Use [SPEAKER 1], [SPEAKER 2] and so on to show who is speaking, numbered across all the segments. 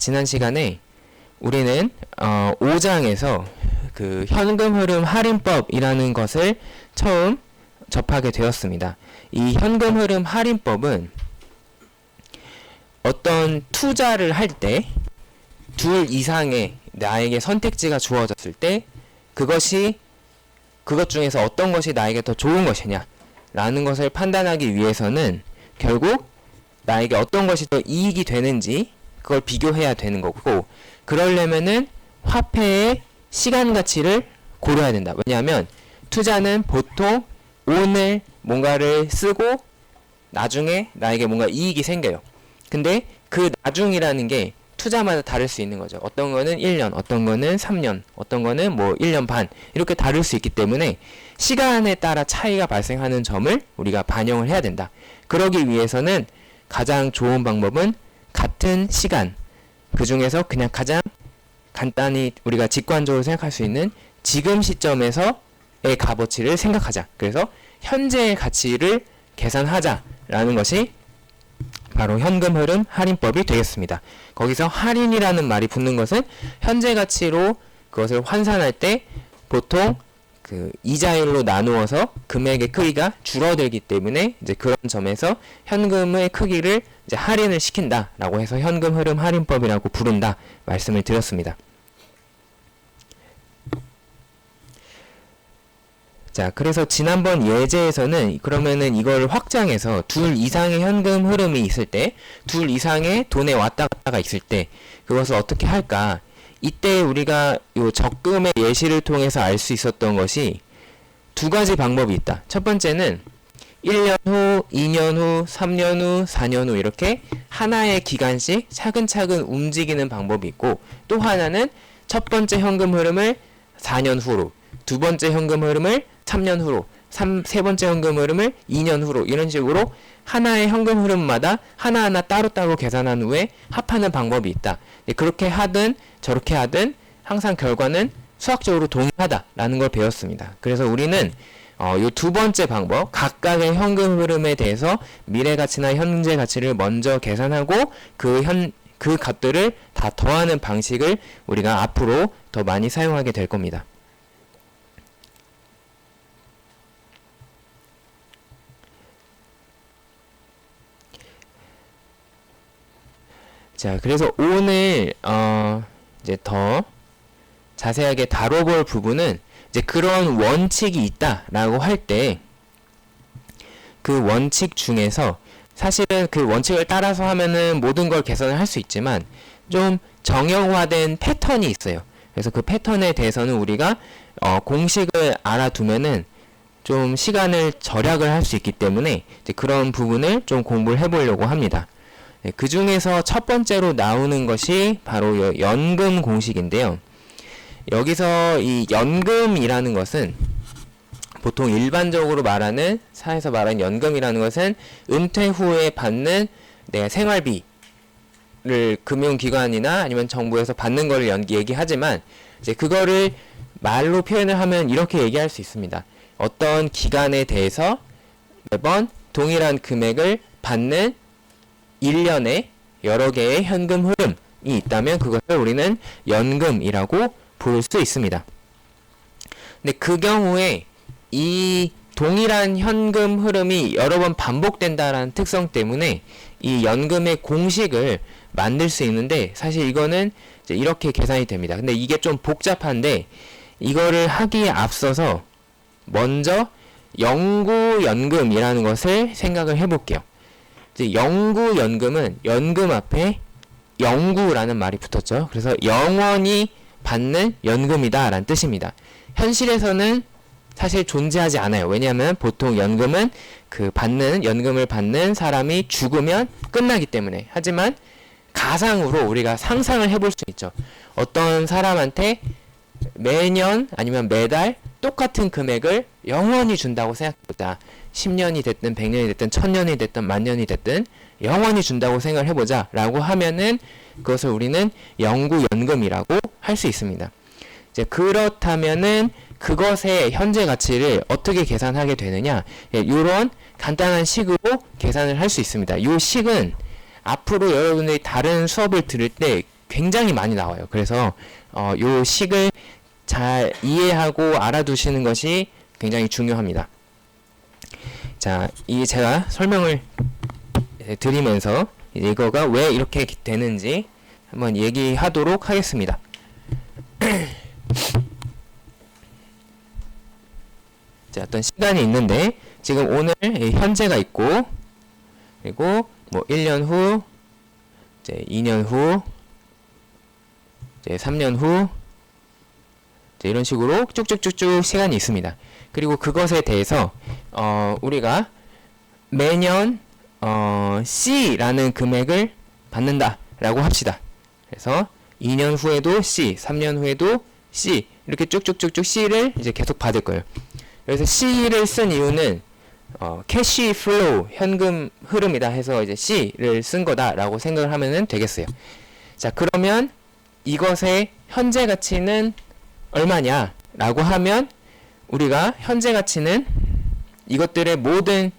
[SPEAKER 1] 지난 시간에 우리는 5장에서 그 현금 흐름 할인법이라는 것을 처음 접하게 되었습니다. 이 현금 흐름 할인법은 어떤 투자를 할 때 둘 이상의 나에게 선택지가 주어졌을 때 그것 중에서 어떤 것이 나에게 더 좋은 것이냐 라는 것을 판단하기 위해서는 결국 나에게 어떤 것이 더 이익이 되는지 그걸 비교해야 되는 거고, 그러려면은 화폐의 시간 가치를 고려해야 된다. 왜냐하면 투자는 보통 오늘 뭔가를 쓰고 나중에 나에게 뭔가 이익이 생겨요. 근데 그 나중이라는 게 투자마다 다를 수 있는 거죠. 어떤 거는 1년, 어떤 거는 3년, 어떤 거는 뭐 1년 반 이렇게 다를 수 있기 때문에 시간에 따라 차이가 발생하는 점을 우리가 반영을 해야 된다. 그러기 위해서는 가장 좋은 방법은 같은 시간, 그 중에서 그냥 가장 간단히 우리가 직관적으로 생각할 수 있는 지금 시점에서의 값어치를 생각하자. 그래서 현재의 가치를 계산하자라는 것이 바로 현금 흐름 할인법이 되겠습니다. 거기서 할인이라는 말이 붙는 것은 현재 가치로 그것을 환산할 때 보통 그 이자율로 나누어서 금액의 크기가 줄어들기 때문에 이제 그런 점에서 현금의 크기를 이제 할인을 시킨다라고 해서 현금 흐름 할인법이라고 부른다 말씀을 드렸습니다. 자, 그래서 지난번 예제에서는 그러면은 이걸 확장해서 둘 이상의 현금 흐름이 있을 때, 둘 이상의 돈에 왔다 갔다가 있을 때 그것을 어떻게 할까? 이때 우리가 요 적금의 예시를 통해서 알 수 있었던 것이 두 가지 방법이 있다. 첫 번째는 1년 후, 2년 후, 3년 후, 4년 후 이렇게 하나의 기간씩 차근차근 움직이는 방법이 있고, 또 하나는 첫 번째 현금 흐름을 4년 후로, 두 번째 현금 흐름을 3년 후로, 세 번째 현금 흐름을 2년 후로 이런 식으로 하나의 현금 흐름마다 하나하나 따로따로 계산한 후에 합하는 방법이 있다. 그렇게 하든 저렇게 하든 항상 결과는 수학적으로 동일하다라는 걸 배웠습니다. 그래서 우리는 이 두 번째 방법, 각각의 현금 흐름에 대해서 미래 가치나 현재 가치를 먼저 계산하고 그 값들을 다 더하는 방식을 우리가 앞으로 더 많이 사용하게 될 겁니다. 자, 그래서 오늘 이제 더 자세하게 다뤄볼 부분은 이제 그런 원칙이 있다라고 할 때 그 원칙 중에서 사실은 그 원칙을 따라서 하면은 모든 걸 계산을 할 수 있지만 좀 정형화된 패턴이 있어요. 그래서 그 패턴에 대해서는 우리가 공식을 알아두면은 좀 시간을 절약을 할 수 있기 때문에 이제 그런 부분을 좀 공부를 해보려고 합니다. 네, 그 중에서 첫 번째로 나오는 것이 바로 연금 공식인데요. 여기서 이 연금이라는 것은 보통 일반적으로 말하는 사회에서 말하는 연금이라는 것은 은퇴 후에 받는 내 생활비를 금융기관이나 아니면 정부에서 받는 거를 얘기하지만 이제 그거를 말로 표현을 하면 이렇게 얘기할 수 있습니다. 어떤 기간에 대해서 매번 동일한 금액을 받는 1년에 여러 개의 현금 흐름이 있다면 그것을 우리는 연금이라고 부를 수 있습니다. 근데 그 경우에 이 동일한 현금 흐름이 여러 번 반복된다라는 특성 때문에 이 연금의 공식을 만들 수 있는데 사실 이거는 이제 이렇게 계산이 됩니다. 근데 이게 좀 복잡한데 이거를 하기에 앞서서 먼저 영구연금이라는 것을 생각을 해볼게요. 영구연금은 연금 앞에 영구라는 말이 붙었죠. 그래서 영원히 받는 연금이다 라는 뜻입니다. 현실에서는 사실 존재하지 않아요. 왜냐하면 보통 연금은 연금을 받는 사람이 죽으면 끝나기 때문에. 하지만 가상으로 우리가 상상을 해볼 수 있죠. 어떤 사람한테 매년 아니면 매달 똑같은 금액을 영원히 준다고 생각해보자. 10년이 됐든 100년이 됐든 1000년이 됐든 만년이 됐든 영원히 준다고 생각을 해보자 라고 하면은 그것을 우리는 영구연금이라고 할 수 있습니다. 이제 그렇다면은 그것의 현재 가치를 어떻게 계산하게 되느냐, 이런 간단한 식으로 계산을 할 수 있습니다. 이 식은 앞으로 여러분들이 다른 수업을 들을 때 굉장히 많이 나와요. 그래서 요 식을 잘 이해하고 알아두시는 것이 굉장히 중요합니다. 자, 이 제가 설명을 드리면서 이거가 왜 이렇게 되는지 한번 얘기하도록 하겠습니다. 자, 어떤 시간이 있는데 지금 오늘 현재가 있고, 그리고 뭐 1년 후, 이제 2년 후, 이제 3년 후, 이제 이런 식으로 쭉쭉쭉쭉 시간이 있습니다. 그리고 그것에 대해서 우리가 매년 C라는 금액을 받는다라고 합시다. 그래서 2년 후에도 C, 3년 후에도 C, 이렇게 쭉쭉쭉쭉 C를 이제 계속 받을 거예요. 그래서 C를 쓴 이유는 캐시 플로우, 현금 흐름이다 해서 이제 C를 쓴 거다라고 생각을 하면 되겠어요. 자, 그러면 이것의 현재 가치는 얼마냐라고 하면 우리가 현재 가치는 이것들의 모든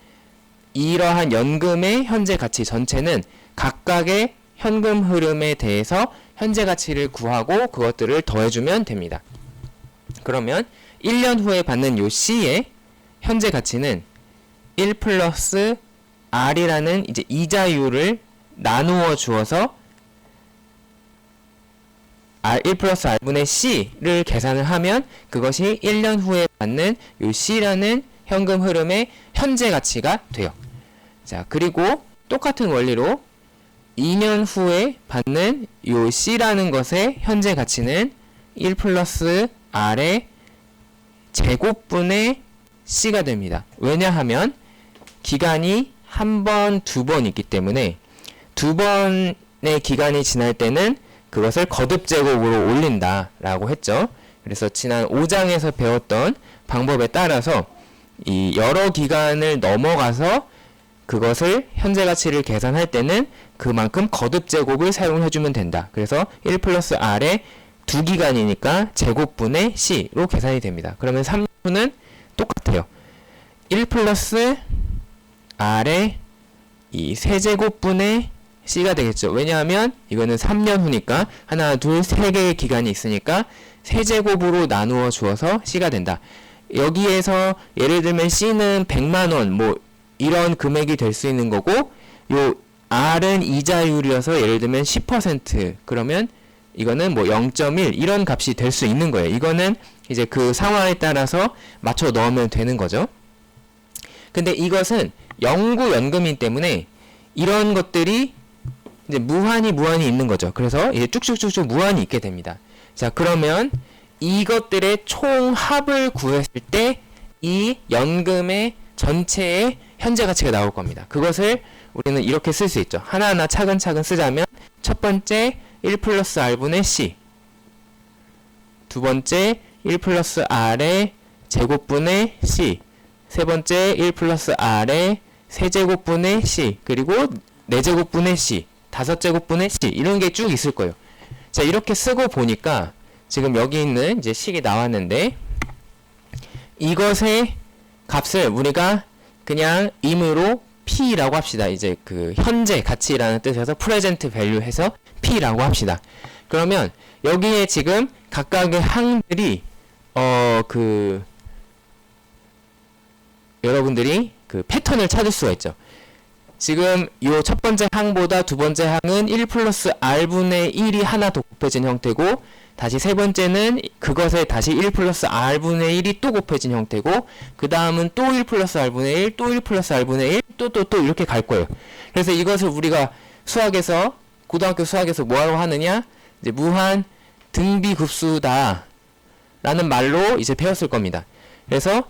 [SPEAKER 1] 이러한 연금의 현재 가치 전체는 각각의 현금 흐름에 대해서 현재 가치를 구하고 그것들을 더해주면 됩니다. 그러면 1년 후에 받는 요 C의 현재 가치는 1 플러스 R이라는 이제 이자율을 나누어 주어서 1 플러스 R분의 C를 계산을 하면 그것이 1년 후에 받는 요 C라는 현금 흐름의 현재 가치가 돼요. 자, 그리고 똑같은 원리로 2년 후에 받는 요 C라는 것의 현재 가치는 1 플러스 R의 제곱분의 C가 됩니다. 왜냐하면 기간이 한 번, 두 번 있기 때문에 두 번의 기간이 지날 때는 그것을 거듭 제곱으로 올린다 라고 했죠. 그래서 지난 5장에서 배웠던 방법에 따라서 이 여러 기간을 넘어가서 그것을 현재 가치를 계산할 때는 그만큼 거듭 제곱을 사용해주면 된다. 그래서 1 플러스 R의 두 기간이니까 제곱분의 C로 계산이 됩니다. 그러면 3년 후는 똑같아요. 1 플러스 R의 이 세제곱분의 C가 되겠죠. 왜냐하면 이거는 3년 후니까 하나, 둘, 세 개의 기간이 있으니까 세제곱으로 나누어 주어서 C가 된다. 여기에서 예를 들면 C는 100만원 뭐 이런 금액이 될 수 있는 거고, 요 R은 이자율이어서 예를 들면 10% 그러면 이거는 뭐 0.1 이런 값이 될 수 있는 거예요. 이거는 이제 그 상황에 따라서 맞춰 넣으면 되는 거죠. 근데 이것은 영구연금이기 때문에 이런 것들이 이제 무한히 있는 거죠. 그래서 이제 쭉쭉쭉쭉 무한히 있게 됩니다. 자, 그러면 이것들의 총합을 구했을 때 이 연금의 전체의 현재 가치가 나올 겁니다. 그것을 우리는 이렇게 쓸 수 있죠. 하나하나 차근차근 쓰자면 첫 번째 1 플러스 R분의 C, 두 번째 1 플러스 R의 제곱분의 C, 세 번째 1 플러스 R의 세제곱분의 C, 그리고 4제곱분의 C, 5제곱분의 C 이런 게 쭉 있을 거예요. 자, 이렇게 쓰고 보니까 지금 여기 있는 이제 식이 나왔는데 이것의 값을 우리가 그냥 임의로 P라고 합시다. 이제 그 현재 가치라는 뜻에서 present value 해서 P라고 합시다. 그러면 여기에 지금 각각의 항들이 여러분들이 그 패턴을 찾을 수가 있죠. 지금 요 첫 번째 항보다 두 번째 항은 1 플러스 R분의 1이 하나 더 곱해진 형태고, 다시 세 번째는 그것에 다시 1 플러스 R분의 1이 또 곱해진 형태고, 그 다음은 또 1 플러스 R분의 1, 또 1 플러스 R분의 1, 또 이렇게 갈 거예요. 그래서 이것을 우리가 수학에서, 고등학교 수학에서 뭐라고 하느냐? 이제 무한 등비급수다 라는 말로 이제 배웠을 겁니다. 그래서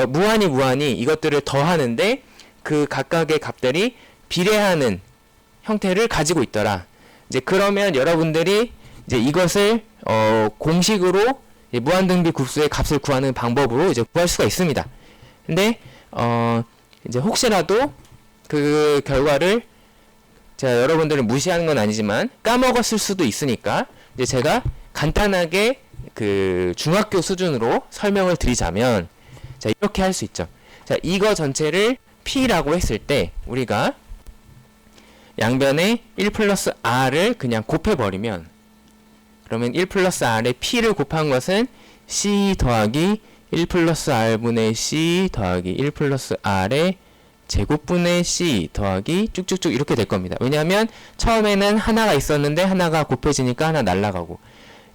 [SPEAKER 1] 무한히 이것들을 더하는데 그 각각의 값들이 비례하는 형태를 가지고 있더라. 이제 그러면 여러분들이 이제 이것을 공식으로 무한등비급수의 값을 구하는 방법으로 이제 구할 수가 있습니다. 근데 이제 혹시라도 그 결과를 제가 여러분들을 무시하는 건 아니지만 까먹었을 수도 있으니까 이제 제가 간단하게 그 중학교 수준으로 설명을 드리자면, 자, 이렇게 할 수 있죠. 자, 이거 전체를 P라고 했을 때 우리가 양변에 1 플러스 r을 그냥 곱해버리면, 그러면 1 플러스 r에 p를 곱한 것은 c 더하기 1 플러스 r분의 c 더하기 1 플러스 r의 제곱분의 c 더하기 쭉쭉쭉 이렇게 될 겁니다. 왜냐하면 처음에는 하나가 있었는데 하나가 곱해지니까 하나 날라가고,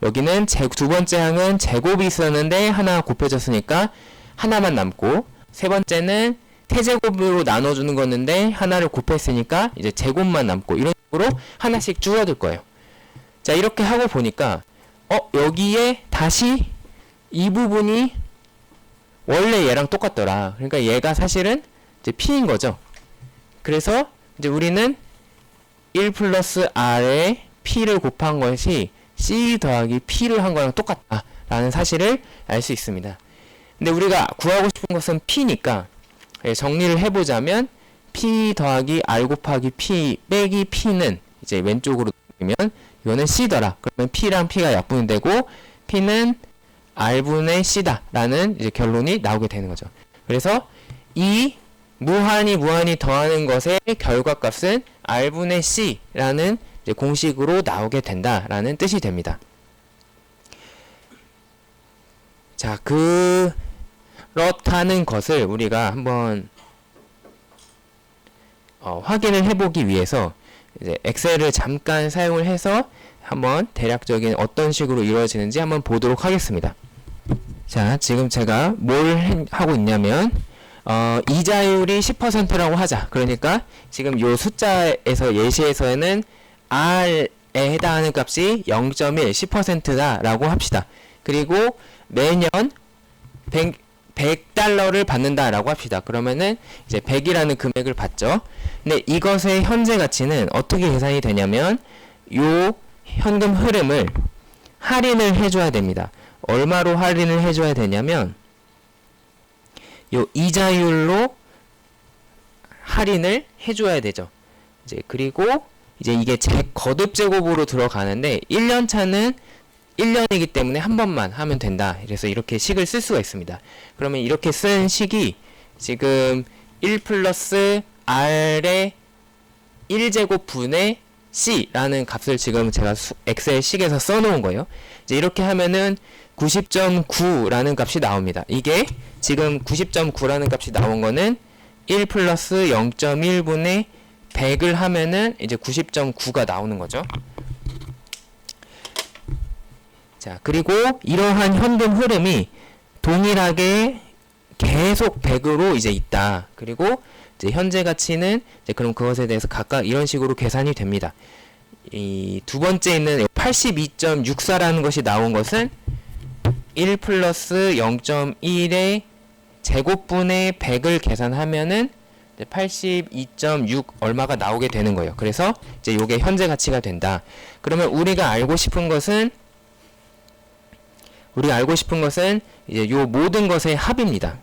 [SPEAKER 1] 여기는 두 번째 항은 제곱이 있었는데 하나가 곱해졌으니까 하나만 남고, 세 번째는 태제곱으로 나눠주는 거였는데 하나를 곱했으니까 이제 제곱만 남고, 이런 식으로 하나씩 줄어들 거예요. 자, 이렇게 하고 보니까 여기에 다시 이 부분이 원래 얘랑 똑같더라. 그러니까 얘가 사실은 이제 p인 거죠. 그래서 이제 우리는 1 플러스 r에 p를 곱한 것이 c 더하기 p를 한 거랑 똑같다 라는 사실을 알 수 있습니다. 근데 우리가 구하고 싶은 것은 p니까 정리를 해보자면 p 더하기 r 곱하기 p 빼기 p는 이제 왼쪽으로 돌리면 이거는 c더라. 그러면 p랑 p가 약분되고 p는 r분의 c다 라는 이제 결론이 나오게 되는 거죠. 그래서 이 무한히 더하는 것의 결과값은 r분의 c라는 이제 공식으로 나오게 된다라는 뜻이 됩니다. 자, 그렇다는 것을 우리가 한번 확인을 해보기 위해서 이제 엑셀을 잠깐 사용을 해서 한번 대략적인 어떤 식으로 이루어지는지 한번 보도록 하겠습니다. 자, 지금 제가 뭘 하고 있냐면 이자율이 10%라고 하자. 그러니까 지금 요 숫자에서 예시에서는 r에 해당하는 값이 0.1, 10%다 라고 합시다. 그리고 매년 100달러를 받는다 라고 합시다. 그러면은 이제 100이라는 금액을 받죠. 근데 이것의 현재 가치는 어떻게 계산이 되냐면 요 현금 흐름을 할인을 해줘야 됩니다. 얼마로 할인을 해줘야 되냐면 요 이자율로 할인을 해줘야 되죠. 이제 그리고 이제 이게 거듭 제곱으로 들어가는데 1년차는 1년이기 때문에 한 번만 하면 된다. 그래서 이렇게 식을 쓸 수가 있습니다. 그러면 이렇게 쓴 식이 지금 1 플러스 r의 1제곱 분의 c라는 값을 지금 제가 엑셀 식에서 써놓은 거예요. 이제 이렇게 하면은 90.9라는 값이 나옵니다. 이게 지금 90.9라는 값이 나온 거는 1 플러스 0.1분의 100을 하면은 이제 90.9가 나오는 거죠. 자, 그리고 이러한 현금 흐름이 동일하게 계속 100으로 이제 있다. 그리고 이제 현재 가치는 이제 그럼 그것에 대해서 각각 이런 식으로 계산이 됩니다. 이 두 번째 있는 82.64라는 것이 나온 것은 1 플러스 0.1의 제곱분의 100을 계산하면은 82.6 얼마가 나오게 되는 거예요. 그래서 이제 요게 현재 가치가 된다. 그러면 우리가 알고 싶은 것은 이제 요 모든 것의 합입니다.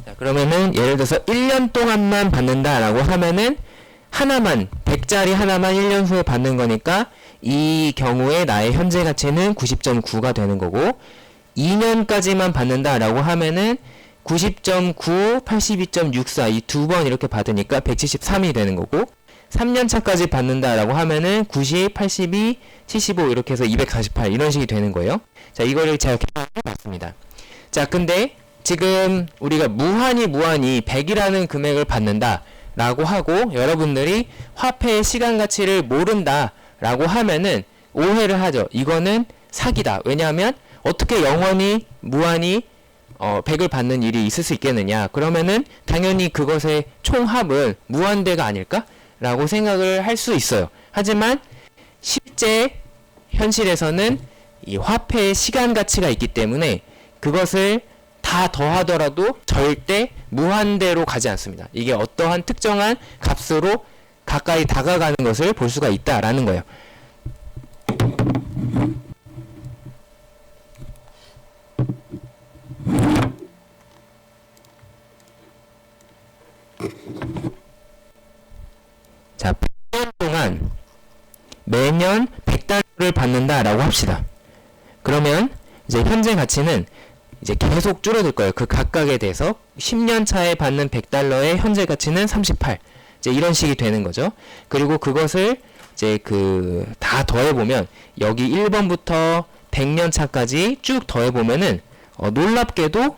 [SPEAKER 1] 자, 그러면은 예를 들어서 1년 동안만 받는다라고 하면은 하나만 100짜리 하나만 1년 후에 받는 거니까 이 경우에 나의 현재 가치는 90.9가 되는 거고, 2년까지만 받는다라고 하면은 90.9, 82.64 이 두 번 이렇게 받으니까 173이 되는 거고, 3년 차까지 받는다라고 하면은 90, 82, 75 이렇게 해서 248 이런 식이 되는 거예요. 자, 이거를 제가 계산해 봤습니다. 자, 근데 지금 우리가 무한히 100이라는 금액을 받는다 라고 하고 여러분들이 화폐의 시간 가치를 모른다 라고 하면은 오해를 하죠. 이거는 사기다. 왜냐하면 어떻게 영원히 무한히 100을 받는 일이 있을 수 있겠느냐. 그러면은 당연히 그것의 총합은 무한대가 아닐까? 라고 생각을 할 수 있어요. 하지만 실제 현실에서는 이 화폐의 시간 가치가 있기 때문에 그것을 다 더하더라도 절대 무한대로 가지 않습니다. 이게 어떠한 특정한 값으로 가까이 다가가는 것을 볼 수가 있다라는 거예요. 매년 100달러를 받는다라고 합시다. 그러면 이제 현재 가치는 이제 계속 줄어들 거예요. 그 각각에 대해서 10년 차에 받는 100달러의 현재 가치는 38. 이제 이런 식이 되는 거죠. 그리고 그것을 이제 다 더해 보면 여기 1번부터 100년 차까지 쭉 더해 보면은 놀랍게도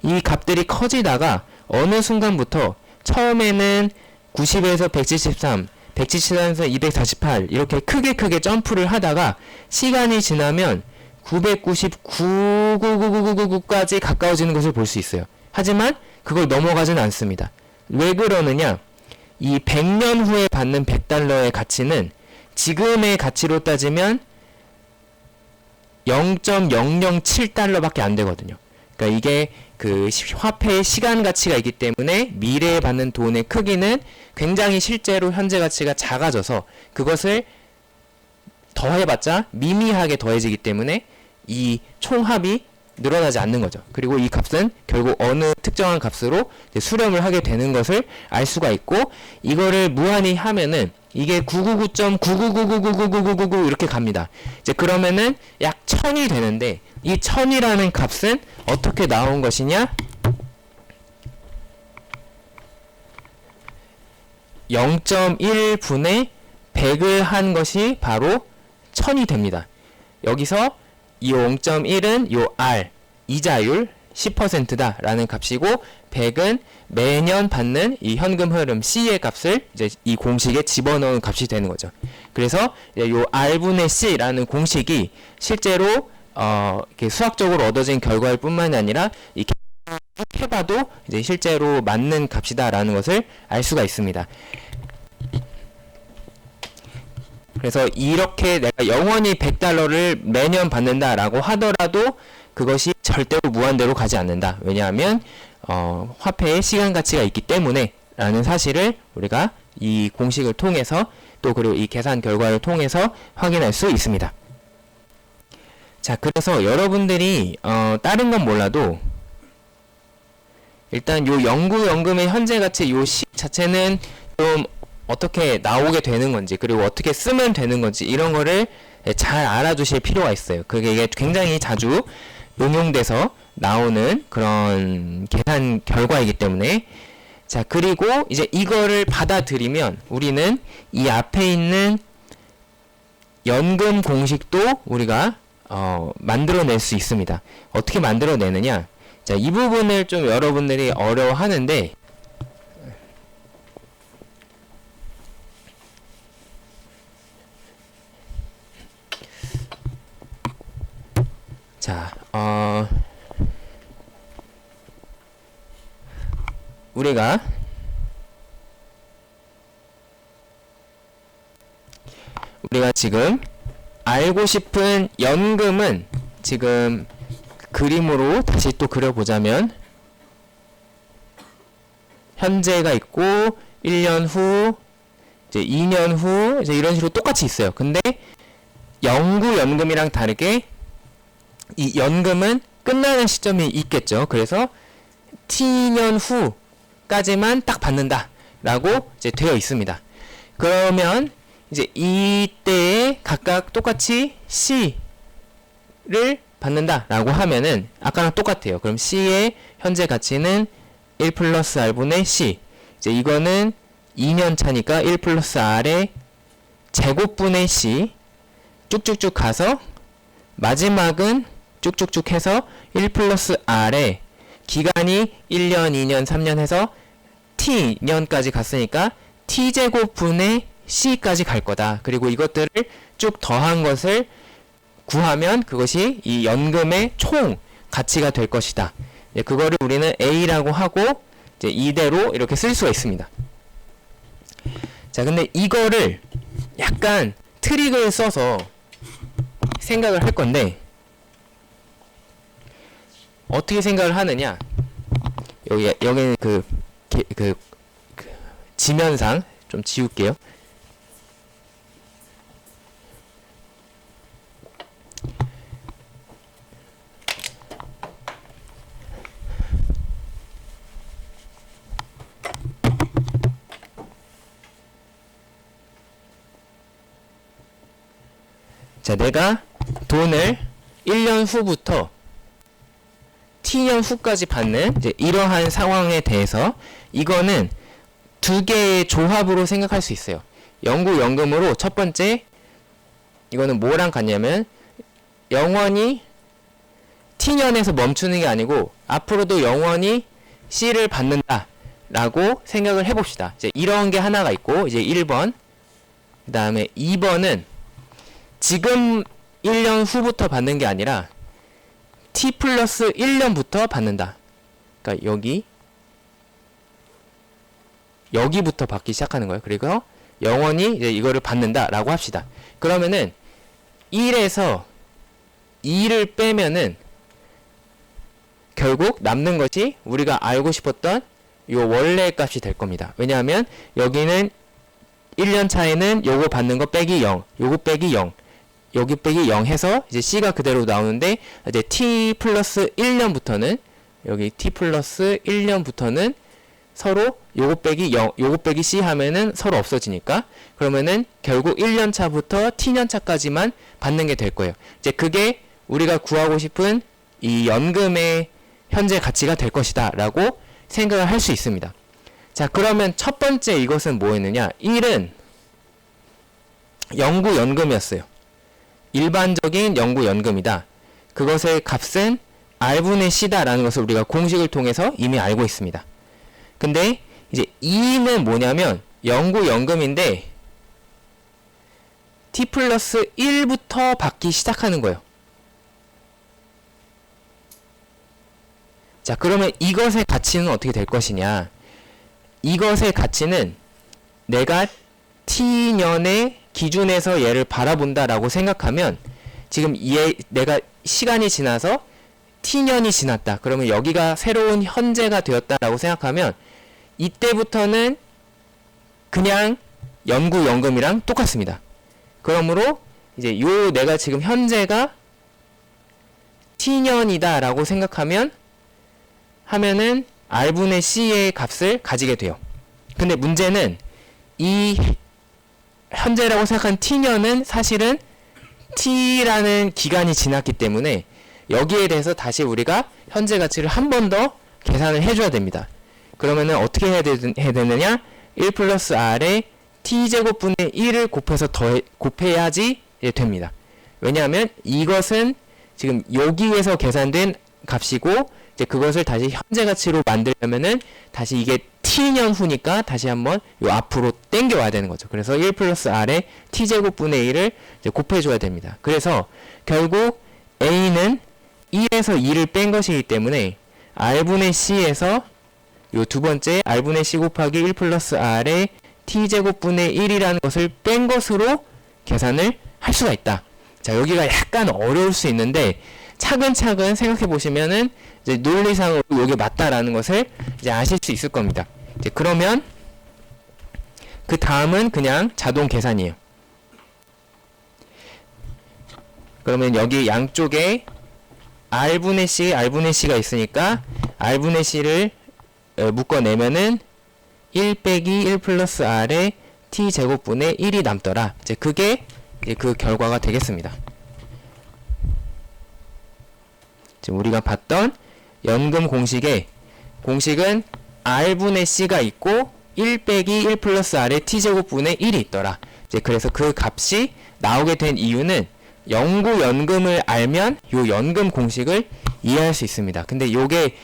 [SPEAKER 1] 이 값들이 커지다가 어느 순간부터 처음에는 90에서 173, 173에서 248 이렇게 크게 점프를 하다가 시간이 지나면 999,99999까지 가까워지는 것을 볼 수 있어요. 하지만 그걸 넘어가지는 않습니다. 왜 그러느냐? 이 100년 후에 받는 100달러의 가치는 지금의 가치로 따지면 0.007달러밖에 안 되거든요. 그러니까 이게 화폐의 시간 가치가 있기 때문에 미래에 받는 돈의 크기는 굉장히 실제로 현재 가치가 작아져서 그것을 더해봤자 미미하게 더해지기 때문에 이 총합이 늘어나지 않는 거죠. 그리고 이 값은 결국 어느 특정한 값으로 수렴을 하게 되는 것을 알 수가 있고, 이거를 무한히 하면은 이게 999.999999999 이렇게 갑니다. 이제 그러면은 약 1000이 되는데, 이 1000이라는 값은 어떻게 나온 것이냐? 0.1분의 100을 한 것이 바로 1000이 됩니다. 여기서 이 0.1은 요 R, 이자율 10%다 라는 값이고, 100은 매년 받는 이 현금 흐름 C의 값을 이제 이 공식에 집어넣은 값이 되는 거죠. 그래서 요 R분의 C라는 공식이 실제로 이렇게 수학적으로 얻어진 결과일 뿐만이 아니라 이렇게 해봐도 이제 실제로 맞는 값이다라는 것을 알 수가 있습니다. 그래서 이렇게 내가 영원히 100달러를 매년 받는다라고 하더라도 그것이 절대로 무한대로 가지 않는다. 왜냐하면 화폐의 시간 가치가 있기 때문에 라는 사실을 우리가 이 공식을 통해서 또 그리고 이 계산 결과를 통해서 확인할 수 있습니다. 자, 그래서 여러분들이 다른 건 몰라도 일단 요 연금의 현재 가치 요 시 자체는 좀 어떻게 나오게 되는 건지, 그리고 어떻게 쓰면 되는 건지 이런 거를 잘 알아두실 필요가 있어요. 그게 이게 굉장히 자주 응용돼서 나오는 그런 계산 결과이기 때문에. 자, 그리고 이제 이거를 받아들이면 우리는 이 앞에 있는 연금 공식도 우리가 만들어낼 수 있습니다. 어떻게 만들어내느냐? 자, 이 부분을 좀 여러분들이 어려워하는데, 자, 우리가 지금 알고 싶은 연금은 지금 그림으로 다시 또 그려보자면 현재가 있고 1년 후, 이제 2년 후, 이제 이런 식으로 똑같이 있어요. 근데 영구 연금이랑 다르게 이 연금은 끝나는 시점이 있겠죠. 그래서 T년 후까지만 딱 받는다 라고 이제 되어 있습니다. 그러면 이제 이때에 각각 똑같이 C를 받는다 라고 하면은 아까랑 똑같아요. 그럼 C의 현재 가치는 1 플러스 R분의 C, 이제 이거는 2년 차니까 1 플러스 R의 제곱분의 C 쭉쭉쭉 가서 마지막은 쭉쭉쭉 해서 1 플러스 R의 기간이 1년, 2년, 3년 해서 T년까지 갔으니까 T제곱분의 C까지 갈 거다. 그리고 이것들을 쭉 더한 것을 구하면 그것이 이 연금의 총 가치가 될 것이다. 그거를 우리는 A라고 하고 이제 이대로 이렇게 쓸 수가 있습니다. 자, 근데 이거를 약간 트릭을 써서 생각을 할 건데, 어떻게 생각을 하느냐? 여기는 지면상 좀 지울게요. 자, 내가 돈을 1년 후부터 t년 후까지 받는 이제 이러한 상황에 대해서 이거는 두 개의 조합으로 생각할 수 있어요. 영구연금으로 첫 번째 이거는 뭐랑 같냐면 영원히 t년에서 멈추는 게 아니고 앞으로도 영원히 C를 받는다 라고 생각을 해봅시다. 이제 이런 게 하나가 있고 이제 1번 그 다음에 2번은 지금 1년 후부터 받는 게 아니라 t 플러스 1년부터 받는다. 그러니까 여기부터 받기 시작하는 거예요. 그리고 영원히 이제 이거를 받는다 라고 합시다. 그러면은 1에서 2를 빼면은 결국 남는 것이 우리가 알고 싶었던 요 원래 값이 될 겁니다. 왜냐하면 여기는 1년 차에는 요거 받는 거 빼기 0, 요거 빼기 0, 여기 빼기 0 해서 이제 C가 그대로 나오는데 이제 T 플러스 1년부터는 여기 T 플러스 1년부터는 서로 요거 빼기 0, 요거 빼기 C 하면은 서로 없어지니까 그러면은 결국 1년 차부터 T년 차까지만 받는 게 될 거예요. 이제 그게 우리가 구하고 싶은 이 연금의 현재 가치가 될 것이다 라고 생각을 할 수 있습니다. 자, 그러면 첫 번째 이것은 뭐였느냐? 1은 영구연금이었어요. 일반적인 영구연금이다. 그것의 값은 R분의 C다 라는 것을 우리가 공식을 통해서 이미 알고 있습니다. 근데 이제 2는 뭐냐면 영구연금인데 T 플러스 1부터 받기 시작하는 거예요. 자, 그러면 이것의 가치는 어떻게 될 것이냐? 이것의 가치는 내가 t년의 기준에서 얘를 바라본다라고 생각하면 지금 내가 시간이 지나서 t년이 지났다. 그러면 여기가 새로운 현재가 되었다라고 생각하면 이때부터는 그냥 영구연금이랑 똑같습니다. 그러므로 이제 요 내가 지금 현재가 t년이다 라고 생각하면 하면은 R분의 C의 값을 가지게 돼요. 근데 문제는 이 현재라고 생각한 t년은 사실은 t라는 기간이 지났기 때문에 여기에 대해서 다시 우리가 현재 가치를 한 번 더 계산을 해줘야 됩니다. 그러면은 어떻게 해야 되느냐? 1 플러스 R에 t제곱분의 1을 곱해야지 됩니다. 왜냐하면 이것은 지금 여기에서 계산된 값이고 이제 그것을 다시 현재 가치로 만들려면은 다시 이게 t년 후니까 다시 한번 요 앞으로 당겨 와야 되는 거죠. 그래서 1 플러스 R에 t제곱분의 1을 이제 곱해줘야 됩니다. 그래서 결국 A는 1에서 2를 뺀 것이기 때문에 R분의 C에서 요 두 번째 R분의 C 곱하기 1 플러스 R에 t제곱분의 1이라는 것을 뺀 것으로 계산을 할 수가 있다. 자, 여기가 약간 어려울 수 있는데 차근차근 생각해 보시면은 이제 논리상으로 이게 맞다라는 것을 이제 아실 수 있을 겁니다. 이제 그러면 그 다음은 그냥 자동 계산이에요. 그러면 여기 양쪽에 R분의 C가 있으니까 R분의 C를 묶어내면은 1 빼기 1 플러스 R에 t제곱분의 1이 남더라. 이제 그게 이제 그 결과가 되겠습니다. 지금 우리가 봤던 연금 공식은 R분의 C가 있고 1 빼기 1 플러스 R에 t제곱분의 1이 있더라. 이제 그래서 그 값이 나오게 된 이유는 영구연금을 알면 요 연금 공식을 이해할 수 있습니다. 근데 요게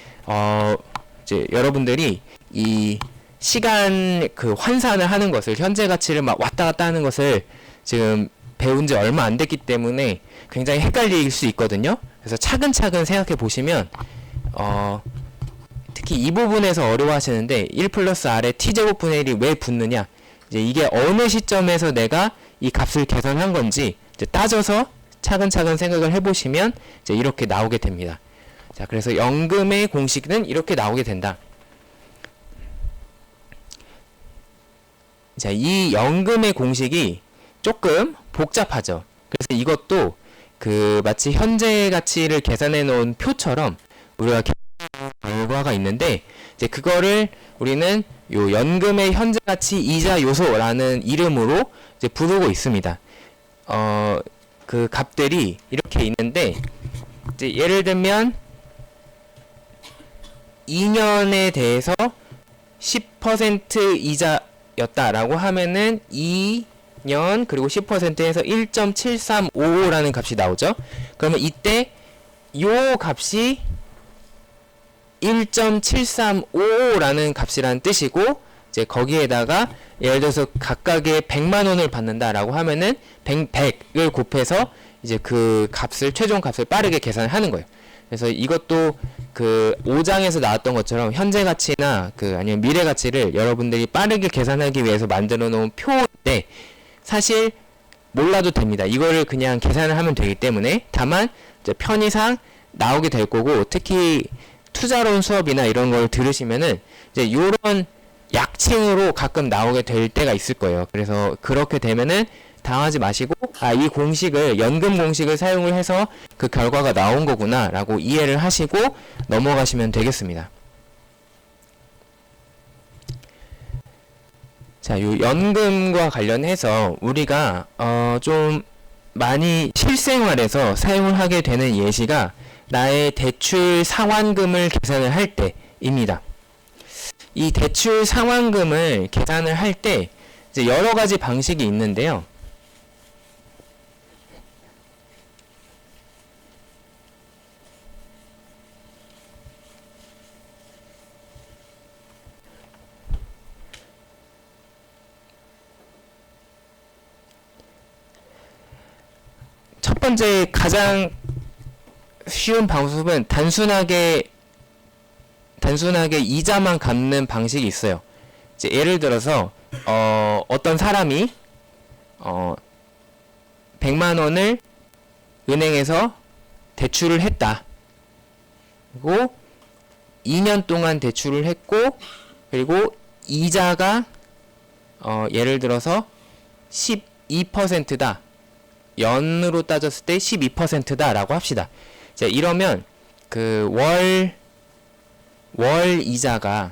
[SPEAKER 1] 이제 여러분들이 이 시간 그 환산을 하는 것을 현재 가치를 막 왔다 갔다 하는 것을 지금 배운 지 얼마 안 됐기 때문에 굉장히 헷갈릴 수 있거든요. 그래서 차근차근 생각해 보시면 특히 이 부분에서 어려워하시는데 1 플러스 R에 t제곱분의 1이 왜 붙느냐, 이제 이게 어느 시점에서 내가 이 값을 계산한 건지 이제 따져서 차근차근 생각을 해보시면 이제 이렇게 나오게 됩니다. 자, 그래서 연금의 공식은 이렇게 나오게 된다. 자, 이 연금의 공식이 조금 복잡하죠. 그래서 이것도 그 마치 현재 가치를 계산해 놓은 표처럼 우리가 결과가 있는데 이제 그거를 우리는 요 연금의 현재 가치 이자 요소라는 이름으로 이제 부르고 있습니다. 그 값들이 이렇게 있는데, 이제 예를 들면 2년에 대해서 10% 이자였다라고 하면은 2년 그리고 10%에서 1.7355라는 값이 나오죠. 그러면 이때 요 값이 1.7355라는 값이라는 뜻이고, 이제 거기에다가 예를 들어서 각각의 100만 원을 받는다라고 하면은 100을 곱해서 이제 그 값을, 최종 값을 빠르게 계산을 하는 거예요. 그래서 이것도 그 5장에서 나왔던 것처럼 현재 가치나 그 아니면 미래 가치를 여러분들이 빠르게 계산하기 위해서 만들어 놓은 표인데, 사실 몰라도 됩니다. 이거를 그냥 계산을 하면 되기 때문에. 다만 이제 편의상 나오게 될 거고, 특히 투자론 수업이나 이런 걸 들으시면은 이제 요런 약칭으로 가끔 나오게 될 때가 있을 거예요. 그래서 그렇게 되면은 당하지 마시고, 이 공식을, 연금 공식을 사용을 해서 그 결과가 나온 거구나 라고 이해를 하시고 넘어가시면 되겠습니다. 자, 요 연금과 관련해서 우리가 좀 많이 실생활에서 사용을 하게 되는 예시가 나의 대출 상환금을 계산을 할 때입니다. 이 대출 상환금을 계산을 할 때 이제 여러 가지 방식이 있는데요. 첫 번째 가장 쉬운 방법은 단순하게 이자만 갚는 방식이 있어요. 이제 예를 들어서 어떤 사람이 100만 원을 은행에서 대출을 했다. 그리고 2년 동안 대출을 했고, 그리고 이자가 예를 들어서 12%다. 연으로 따졌을 때 12%다 라고 합시다. 자, 이러면 그 월 이자가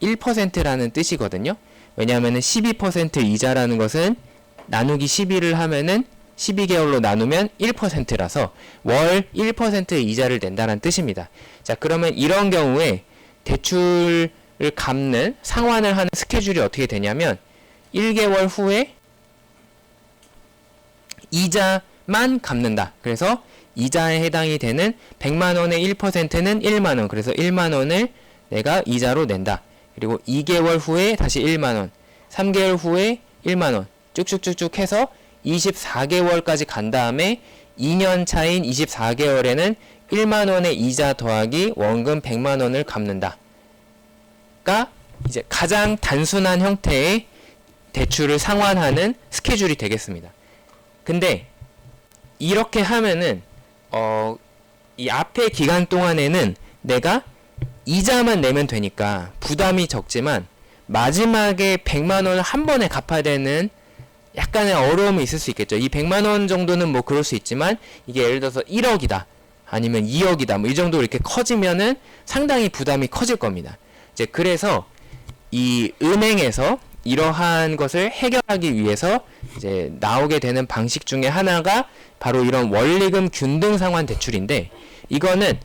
[SPEAKER 1] 1%라는 뜻이거든요. 왜냐하면 12% 이자라는 것은 나누기 12를 하면은 12개월로 나누면 1%라서 월 1% 이자를 낸다는 뜻입니다. 자, 그러면 이런 경우에 대출을 갚는, 상환을 하는 스케줄이 어떻게 되냐면 1개월 후에 이자만 갚는다. 그래서 이자에 해당이 되는 100만원의 1%는 1만원. 그래서 1만원을 내가 이자로 낸다. 그리고 2개월 후에 다시 1만원, 3개월 후에 1만원, 쭉쭉쭉쭉 해서 24개월까지 간 다음에 2년 차인 24개월에는 1만원의 이자 더하기 원금 100만원을 갚는다. 가 이제 가장 단순한 형태의 대출을 상환하는 스케줄이 되겠습니다. 근데 이렇게 하면은 이 앞에 기간 동안에는 내가 이자만 내면 되니까 부담이 적지만 마지막에 100만원을 한 번에 갚아야 되는 약간의 어려움이 있을 수 있겠죠. 이 100만원 정도는 뭐 그럴 수 있지만 이게 예를 들어서 1억이다 아니면 2억이다 뭐 이 정도 이렇게 커지면은 상당히 부담이 커질 겁니다. 이제 그래서 이 은행에서 이러한 것을 해결하기 위해서 이제 나오게 되는 방식 중에 하나가 바로 이런 원리금 균등 상환 대출인데, 이거는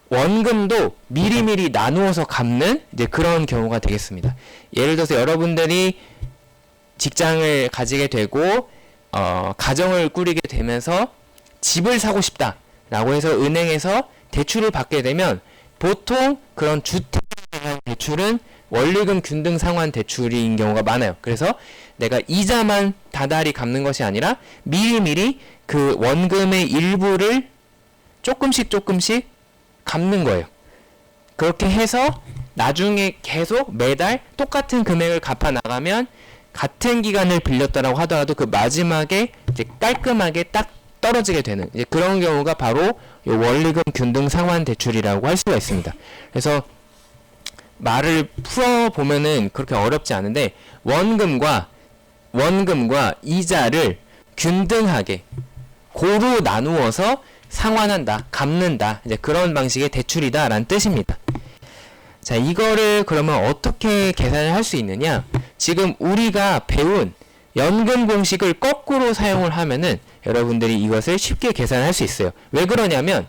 [SPEAKER 1] 원금도 미리미리 나누어서 갚는 이제 그런 경우가 되겠습니다. 예를 들어서 여러분들이 직장을 가지게 되고 가정을 꾸리게 되면서 집을 사고 싶다 라고 해서 은행에서 대출을 받게 되면 보통 그런 주택 대출은 원리금 균등 상환 대출인 경우가 많아요. 그래서 내가 이자만 다달이 갚는 것이 아니라 미리미리 그 원금의 일부를 조금씩 갚는 거예요. 그렇게 해서 나중에 계속 매달 똑같은 금액을 갚아 나가면 같은 기간을 빌렸다라고 하더라도 그 마지막에 이제 깔끔하게 딱 떨어지게 되는 이제 그런 경우가 바로 요 원리금 균등 상환 대출이라고 할 수가 있습니다. 그래서 말을 풀어보면은 그렇게 어렵지 않은데 원금과 이자를 균등하게 고루 나누어서 상환한다, 갚는다 이제 그런 방식의 대출이다 라는 뜻입니다. 자, 이거를 그러면 어떻게 계산을 할 수 있느냐? 지금 우리가 배운 연금 공식을 거꾸로 사용을 하면은 여러분들이 이것을 쉽게 계산할 수 있어요. 왜 그러냐면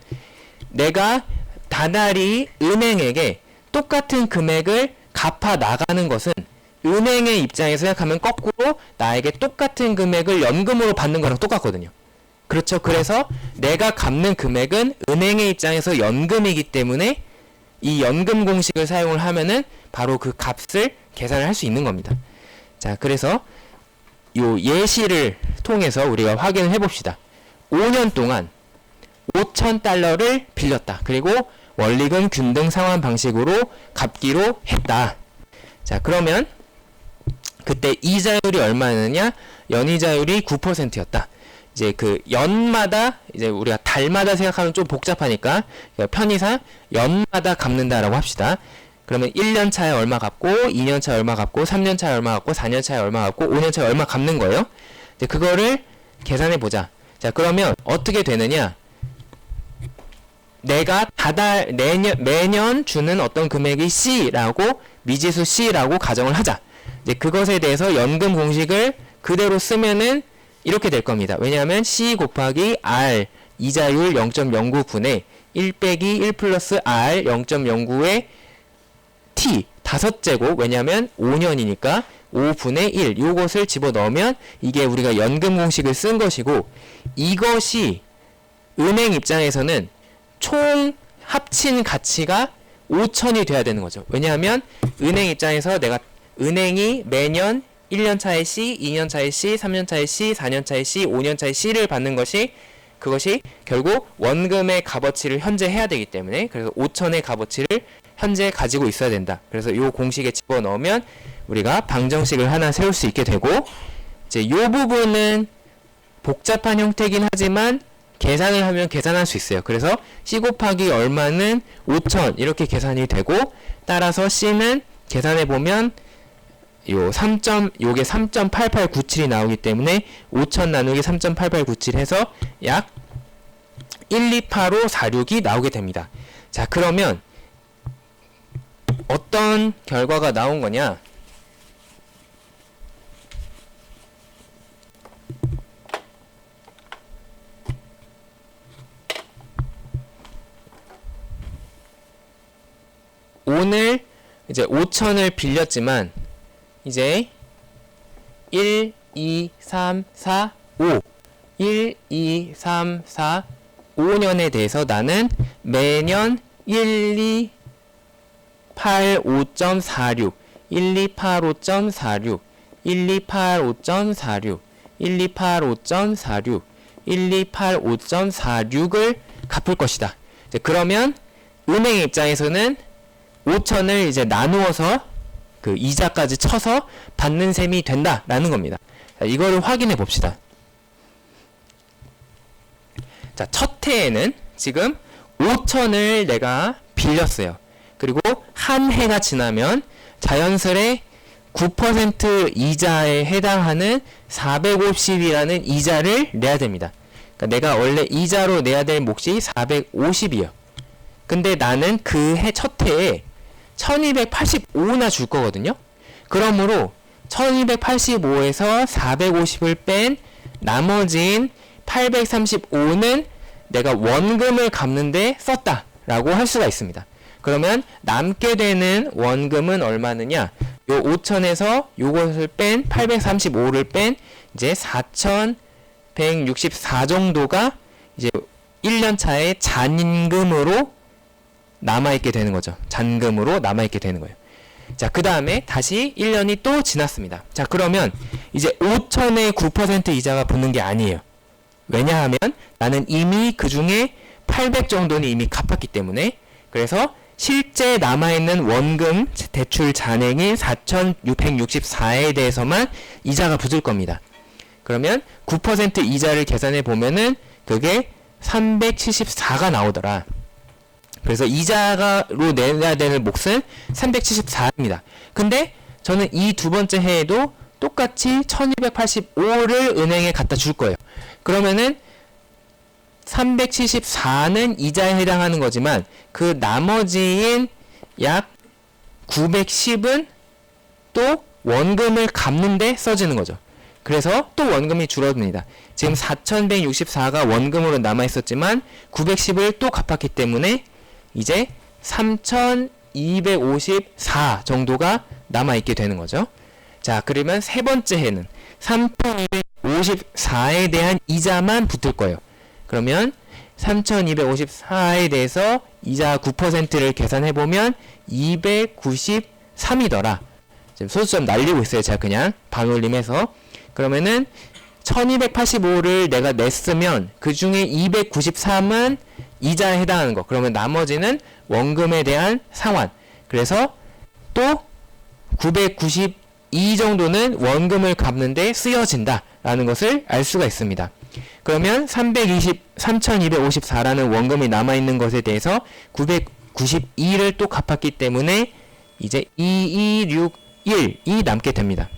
[SPEAKER 1] 내가 다달이 은행에게 똑같은 금액을 갚아 나가는 것은 은행의 입장에서 생각하면 거꾸로 나에게 똑같은 금액을 연금으로 받는 거랑 똑같거든요. 그렇죠. 그래서 내가 갚는 금액은 은행의 입장에서 연금이기 때문에 이 연금 공식을 사용을 하면은 바로 그 값을 계산을 할 수 있는 겁니다. 자, 그래서 요 예시를 통해서 우리가 확인을 해봅시다. 5년 동안 5,000달러를 빌렸다. 그리고 원리금 균등 상환 방식으로 갚기로 했다. 자, 그러면 그때 이자율이 얼마였느냐? 연이자율이 9%였다. 이제 그 연마다, 이제 우리가 달마다 생각하면 좀 복잡하니까 편의상 연마다 갚는다라고 합시다. 그러면 1년 차에 얼마 갚고, 2년 차에 얼마 갚고, 3년 차에 얼마 갚고, 4년 차에 얼마 갚고, 5년 차에 얼마 갚는 거예요. 이제 그거를 계산해 보자. 자, 그러면 어떻게 되느냐? 내가 매년 주는 어떤 금액이 C라고, 미지수 C라고 가정을 하자. 이제 그것에 대해서 연금 공식을 그대로 쓰면은 이렇게 될 겁니다. 왜냐하면 C 곱하기 R 이자율 0.09분의 1 빼기 1 플러스 R 0.09의 T 다섯 제곱, 왜냐하면 5년이니까 5분의 1 요것을 집어넣으면 이게 우리가 연금 공식을 쓴 것이고, 이것이 은행 입장에서는 총 합친 가치가 5천이 돼야 되는 거죠. 왜냐하면 은행 입장에서 내가 은행이 매년 1년 차에 C, 2년 차에 C, 3년 차에 C, 4년 차에 C, 5년 차에 C를 받는 것이, 그것이 결국 원금의 값어치를 현재 해야 되기 때문에, 그래서 5천의 값어치를 현재 가지고 있어야 된다. 그래서 이 공식에 집어넣으면 우리가 방정식을 하나 세울 수 있게 되고, 이제 이 부분은 복잡한 형태이긴 하지만 계산을 하면 계산할 수 있어요. 그래서 C 곱하기 얼마는 5천 이렇게 계산이 되고, 따라서 C는 계산해 보면 요게 3.8897이 나오기 때문에 5천 나누기 3.8897 해서 약 1284546이 나오게 됩니다. 자, 그러면 어떤 결과가 나온 거냐? 오늘 이제 5천을 빌렸지만 이제 1, 2, 3, 4, 5 1, 2, 3, 4, 5년에 대해서 나는 매년 1, 2, 8, 5.46 1, 2, 8, 5.46 1, 2, 8, 5.46 1, 2, 8, 5.46 1, 2, 8, 5.46을 갚을 것이다. 이제 그러면 은행 입장에서는 5천을 이제 나누어서 그 이자까지 쳐서 받는 셈이 된다라는 겁니다. 자, 이거를 확인해 봅시다. 자, 첫 해에는 지금 5천을 내가 빌렸어요. 그리고 한 해가 지나면 자연스레 9% 이자에 해당하는 450이라는 이자를 내야 됩니다. 그러니까 내가 원래 이자로 내야 될 몫이 450이요. 근데 나는 그 해 첫 해에 1285나 줄 거거든요. 그러므로 1285에서 450을 뺀 나머지인 835는 내가 원금을 갚는데 썼다 라고 할 수가 있습니다. 그러면 남게 되는 원금은 얼마느냐? 요 5천에서 요것을 뺀 835를 뺀 이제 4164 정도가 이제 1년 차에 잔금으로 남아있게 되는 거죠. 잔금으로 남아있게 되는 거예요. 자, 그 다음에 다시 1년이 또 지났습니다. 자, 그러면 이제 5천에 9% 이자가 붙는 게 아니에요. 왜냐하면 나는 이미 그 중에 800 정도는 이미 갚았기 때문에, 그래서 실제 남아있는 원금 대출 잔액인 4,664에 대해서만 이자가 붙을 겁니다. 그러면 9% 이자를 계산해 보면은 그게 374가 나오더라. 그래서 이자로 내야 되는 몫은 374입니다. 근데 저는 이 두 번째 해에도 똑같이 1285를 은행에 갖다 줄 거예요. 그러면은 374는 이자에 해당하는 거지만 그 나머지인 약 910은 또 원금을 갚는데 써지는 거죠. 그래서 또 원금이 줄어듭니다. 지금 4,164가 원금으로 남아있었지만 910을 또 갚았기 때문에 이제 3,254 정도가 남아있게 되는 거죠. 자, 그러면 세 번째 해는 3,254에 대한 이자만 붙을 거예요. 그러면 3,254에 대해서 이자 9%를 계산해보면 293이더라. 지금 소수점 날리고 있어요. 제가 그냥 반올림해서. 그러면은 1285를 내가 냈으면 그 중에 293은 이자에 해당하는 거. 그러면 나머지는 원금에 대한 상환. 그래서 또 992 정도는 원금을 갚는데 쓰여진다 라는 것을 알 수가 있습니다. 그러면 3,254라는 원금이 남아있는 것에 대해서 992를 또 갚았기 때문에 이제 2261이 남게 됩니다.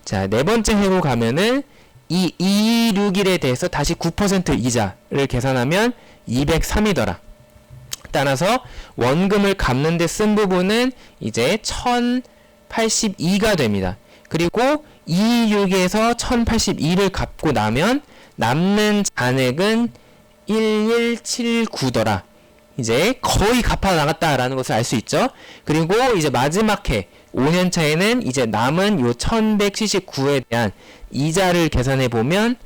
[SPEAKER 1] 자, 네 번째 해로 가면은 이 2261에 대해서 다시 9% 이자를 계산하면 203이더라. 따라서 원금을 갚는 데 쓴 부분은 이제 1082가 됩니다. 그리고 226에서 1082를 갚고 나면 남는 잔액은 1179더라. 이제 거의 갚아 나갔다라는 것을 알 수 있죠. 그리고 이제 마지막 해 5년 차에는 이제 남은 요 1179에 대한 이자를 계산해 보면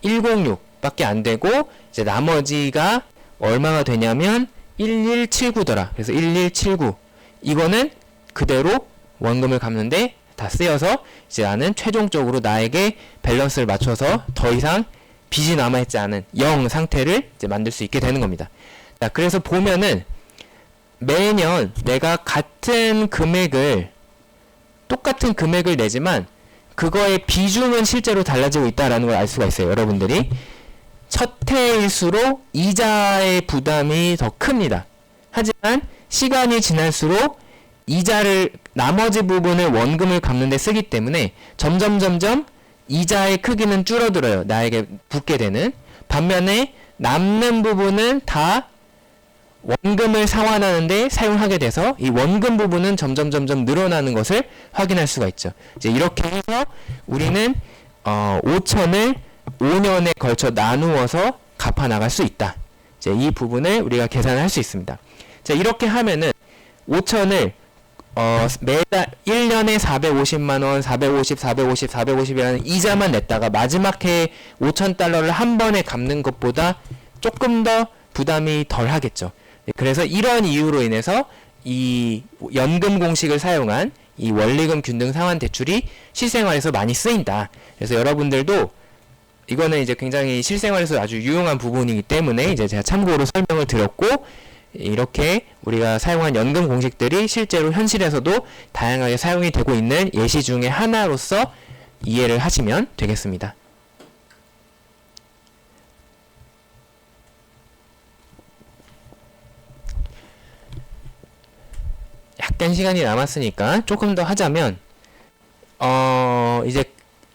[SPEAKER 1] 106밖에 안 되고 이제 나머지가 얼마가 되냐면 1179더라. 그래서 1179 이거는 그대로 원금을 갚는데 다 쓰여서 이제 나는 최종적으로 나에게 밸런스를 맞춰서 더 이상 빚이 남아있지 않은 0 상태를 이제 만들 수 있게 되는 겁니다. 자, 그래서 보면은 매년 내가 똑같은 금액을 내지만 그거의 비중은 실제로 달라지고 있다라는 걸 알 수가 있어요. 여러분들이 첫 해일수록 이자의 부담이 더 큽니다. 하지만 시간이 지날수록 이자를 나머지 부분을 원금을 갚는 데 쓰기 때문에 점점 이자의 크기는 줄어들어요. 나에게 붙게 되는. 반면에 남는 부분은 다 원금을 상환하는데 사용하게 돼서 이 원금 부분은 점점 늘어나는 것을 확인할 수가 있죠. 이제 이렇게 해서 우리는 5천을 5년에 걸쳐 나누어서 갚아 나갈 수 있다. 이제 이 부분을 우리가 계산할 수 있습니다. 자, 이렇게 하면은 5천을 매달 1년에 450만원, 450이라는 이자만 냈다가 마지막 해에 5,000달러를 한 번에 갚는 것보다 조금 더 부담이 덜 하겠죠. 그래서 이런 이유로 인해서 이 연금 공식을 사용한 이 원리금 균등 상환 대출이 실생활에서 많이 쓰인다. 그래서 여러분들도 이거는 이제 굉장히 실생활에서 아주 유용한 부분이기 때문에 이제 제가 참고로 설명을 드렸고, 이렇게 우리가 사용한 연금 공식들이 실제로 현실에서도 다양하게 사용이 되고 있는 예시 중에 하나로서 이해를 하시면 되겠습니다. 약간 시간이 남았으니까 조금 더 하자면 이제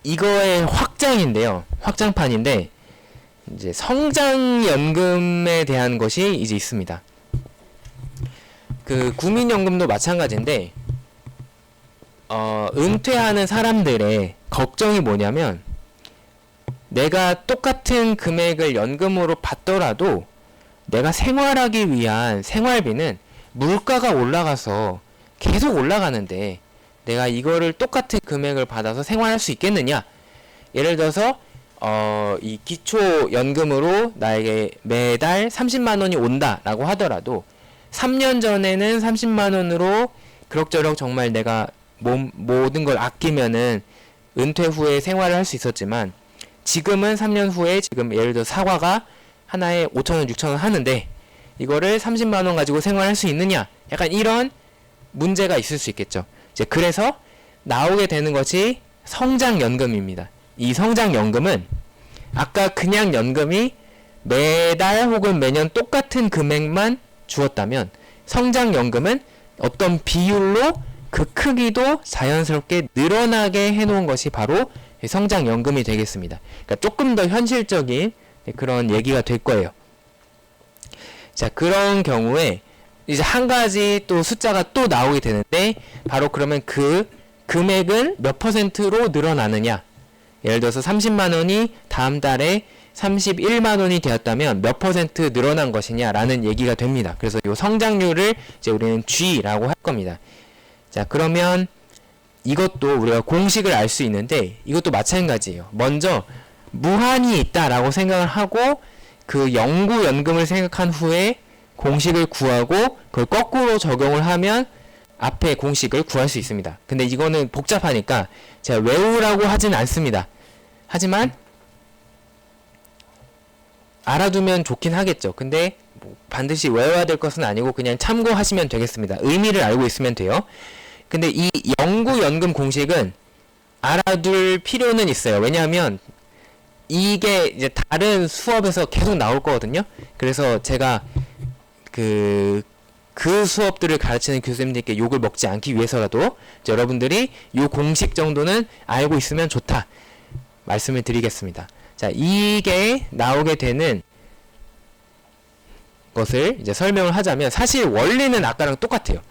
[SPEAKER 1] 이거의 확장인데요. 확장판인데 이제 성장연금에 대한 것이 이제 있습니다. 그 국민연금도 마찬가지인데 은퇴하는 사람들의 걱정이 뭐냐면 내가 똑같은 금액을 연금으로 받더라도 내가 생활하기 위한 생활비는 물가가 올라가서 계속 올라가는데 내가 이거를 똑같은 금액을 받아서 생활할 수 있겠느냐. 예를 들어서 이 기초연금으로 나에게 매달 30만원이 온다라고 하더라도 3년 전에는 30만원으로 그럭저럭 정말 내가 모든 걸 아끼면은 은퇴 후에 생활을 할 수 있었지만 지금은 3년 후에 지금 예를 들어 사과가 하나에 5,000원, 6,000원 하는데 이거를 30만원 가지고 생활할 수 있느냐. 약간 이런 문제가 있을 수 있겠죠. 이제 그래서 나오게 되는 것이 성장연금입니다. 이 성장연금은 아까 그냥 연금이 매달 혹은 매년 똑같은 금액만 주었다면 성장연금은 어떤 비율로 그 크기도 자연스럽게 늘어나게 해놓은 것이 바로 성장연금이 되겠습니다. 그러니까 조금 더 현실적인 그런 얘기가 될 거예요. 자, 그런 경우에 이제 한 가지 또 숫자가 또 나오게 되는데 바로 그러면 그 금액은 몇 %로 늘어나느냐. 예를 들어서 30만 원이 다음 달에 31만 원이 되었다면 몇 퍼센트 늘어난 것이냐라는 얘기가 됩니다. 그래서 이 성장률을 이제 우리는 G라고 할 겁니다. 자, 그러면 이것도 우리가 공식을 알 수 있는데 이것도 마찬가지예요. 먼저 무한이 있다라고 생각을 하고 그 영구연금을 생각한 후에 공식을 구하고 그걸 거꾸로 적용을 하면 앞에 공식을 구할 수 있습니다. 근데 이거는 복잡하니까 제가 외우라고 하진 않습니다. 하지만 알아두면 좋긴 하겠죠. 근데 뭐 반드시 외워야 될 것은 아니고 그냥 참고하시면 되겠습니다. 의미를 알고 있으면 돼요. 근데 이 영구연금 공식은 알아둘 필요는 있어요. 왜냐하면 이게 이제 다른 수업에서 계속 나올 거거든요. 그래서 제가 그 수업들을 가르치는 교수님들께 욕을 먹지 않기 위해서라도 여러분들이 이 공식 정도는 알고 있으면 좋다 말씀을 드리겠습니다. 자, 이게 나오게 되는 것을 이제 설명을 하자면 사실 원리는 아까랑 똑같아요.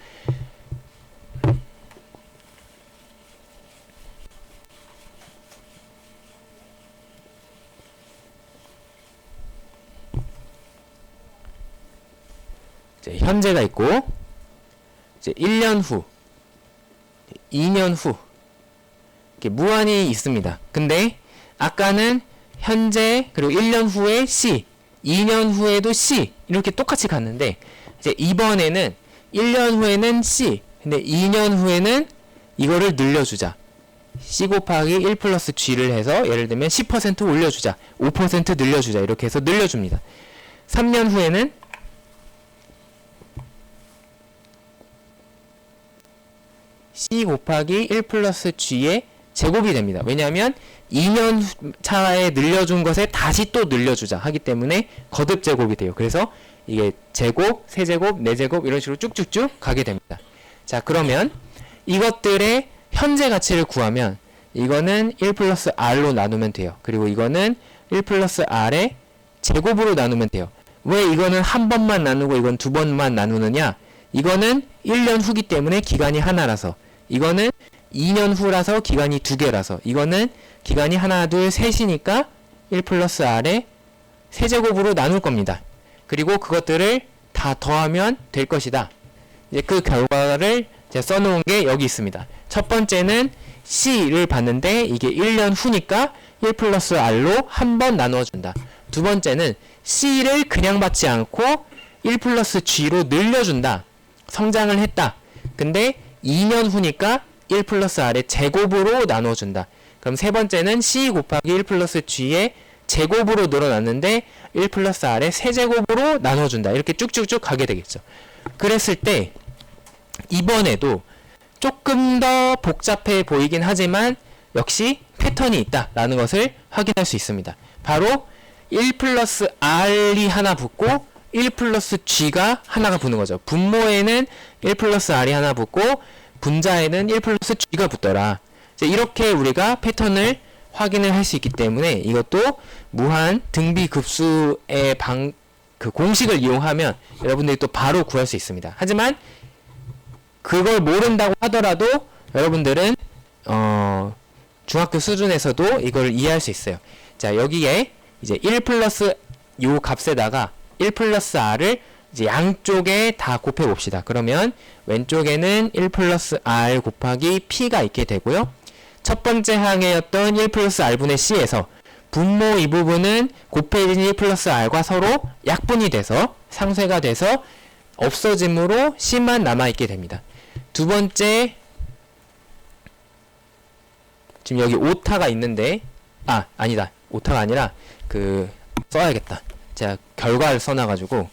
[SPEAKER 1] 이제 현재가 있고 이제 1년 후, 2년 후 이렇게 무한히 있습니다. 근데 아까는 현재 그리고 1년 후에 C, 2년 후에도 C 이렇게 똑같이 갔는데 이제 이번에는 1년 후에는 C, 근데 2년 후에는 이거를 늘려주자. C 곱하기 1 플러스 G를 해서 예를 들면 10% 올려주자, 5% 늘려주자 이렇게 해서 늘려줍니다. 3년 후에는 C 곱하기 1 플러스 G의 제곱이 됩니다. 왜냐하면 2년 차에 늘려준 것에 다시 또 늘려주자 하기 때문에 거듭 제곱이 돼요. 그래서 이게 제곱, 세제곱, 네제곱 이런 식으로 쭉쭉쭉 가게 됩니다. 자, 그러면 이것들의 현재 가치를 구하면 이거는 1 플러스 R로 나누면 돼요. 그리고 이거는 1 플러스 R의 제곱으로 나누면 돼요. 왜 이거는 한 번만 나누고 이건 두 번만 나누느냐? 이거는 1년 후기 때문에 기간이 하나라서, 이거는 2년 후라서 기간이 두 개라서, 이거는 기간이 하나, 둘, 셋이니까 1 플러스 R의 세제곱으로 나눌 겁니다. 그리고 그것들을 다 더하면 될 것이다. 이제 그 결과를 제가 써놓은 게 여기 있습니다. 첫 번째는 C를 봤는데 이게 1년 후니까 1 플러스 R로 한 번 나누어준다. 두 번째는 C를 그냥 받지 않고 1 플러스 G로 늘려준다. 성장을 했다. 근데 2년 후니까 1 플러스 R의 제곱으로 나눠준다. 그럼 세 번째는 C 곱하기 1 플러스 G의 제곱으로 늘어났는데 1 플러스 R의 세제곱으로 나눠준다. 이렇게 쭉쭉쭉 가게 되겠죠. 그랬을 때 이번에도 조금 더 복잡해 보이긴 하지만 역시 패턴이 있다라는 것을 확인할 수 있습니다. 바로 1 플러스 R이 하나 붙고 1 플러스 G가 하나가 붙는 거죠. 분모에는 1 플러스 R이 하나 붙고 분자에는 1 플러스 G가 붙더라. 이렇게 우리가 패턴을 확인을 할 수 있기 때문에 이것도 무한 등비급수의 그 공식을 이용하면 여러분들이 또 바로 구할 수 있습니다. 하지만 그걸 모른다고 하더라도 여러분들은 중학교 수준에서도 이걸 이해할 수 있어요. 자, 여기에 이제 1 플러스 요 값에다가 1 플러스 R을 이제 양쪽에 다 곱해 봅시다. 그러면 왼쪽에는 1 플러스 R 곱하기 P가 있게 되고요. 첫 번째 항에였던 1 플러스 R분의 C에서 분모 이 부분은 곱해진 1 플러스 R과 서로 약분이 돼서 상쇄가 돼서 없어짐으로 C만 남아있게 됩니다. 두 번째, 지금 여기 오타가 있는데, 아니다. 오타가 아니라, 써야겠다. 제가 결과를 써놔가지고.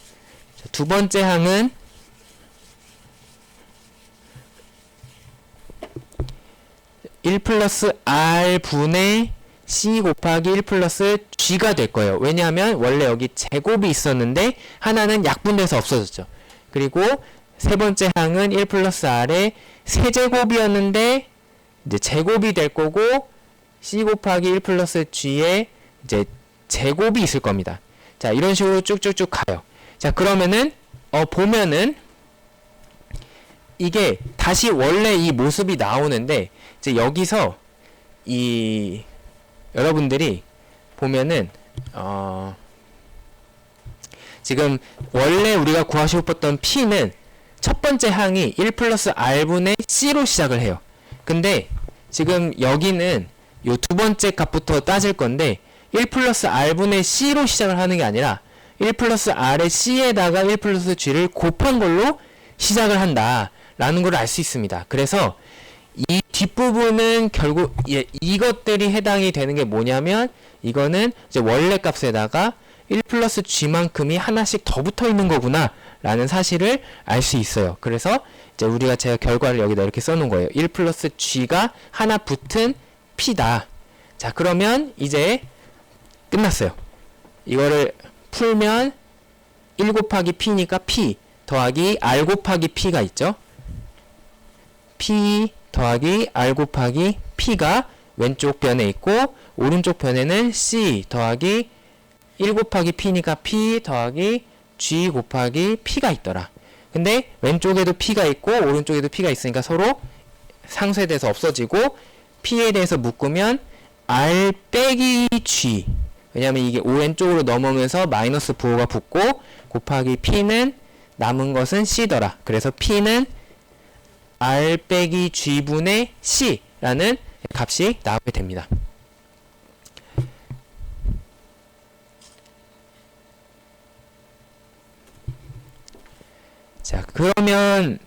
[SPEAKER 1] 두 번째 항은, 1 플러스 R분의 C 곱하기 1 플러스 G가 될 거예요. 왜냐하면 원래 여기 제곱이 있었는데, 하나는 약분돼서 없어졌죠. 그리고 세 번째 항은 1 플러스 R의 세제곱이었는데 이제 제곱이 될 거고 C 곱하기 1 플러스 G의 이제 제곱이 있을 겁니다. 자, 이런 식으로 쭉쭉쭉 가요. 자, 그러면은 보면은 이게 다시 원래 이 모습이 나오는데 이제 여기서 이 여러분들이 보면은 지금 원래 우리가 구하고 싶었던 P는 첫 번째 항이 1 플러스 R분의 C로 시작을 해요. 근데 지금 여기는 요 두 번째 값부터 따질 건데 1 플러스 R분의 C로 시작을 하는 게 아니라 1 플러스 R의 C에다가 1 플러스 G를 곱한 걸로 시작을 한다 라는 걸 알 수 있습니다. 그래서 이 뒷부분은 결국 이것들이 해당이 되는 게 뭐냐면 이거는 이제 원래 값에다가 1 플러스 G만큼이 하나씩 더 붙어 있는 거구나 라는 사실을 알 수 있어요. 그래서 이제 우리가 제가 결과를 여기다 이렇게 써놓은 거예요. 1 플러스 G가 하나 붙은 P다. 자, 그러면 이제 끝났어요. 이거를 풀면 1 곱하기 P니까 P 더하기 R 곱하기 P가 있죠. P 더하기 R 곱하기 P가 왼쪽 변에 있고 오른쪽 변에는 C 더하기 1 곱하기 P니까 P 더하기 G 곱하기 P가 있더라. 근데 왼쪽에도 P가 있고 오른쪽에도 P가 있으니까 서로 상쇄돼서 없어지고 P에 대해서 묶으면 R 빼기 G, 왜냐면 이게 오른쪽으로 넘어오면서 마이너스 부호가 붙고 곱하기 P는 남은 것은 C더라. 그래서 P는 R 빼기 G분의 C라는 값이 나오게 됩니다. 자, 그러면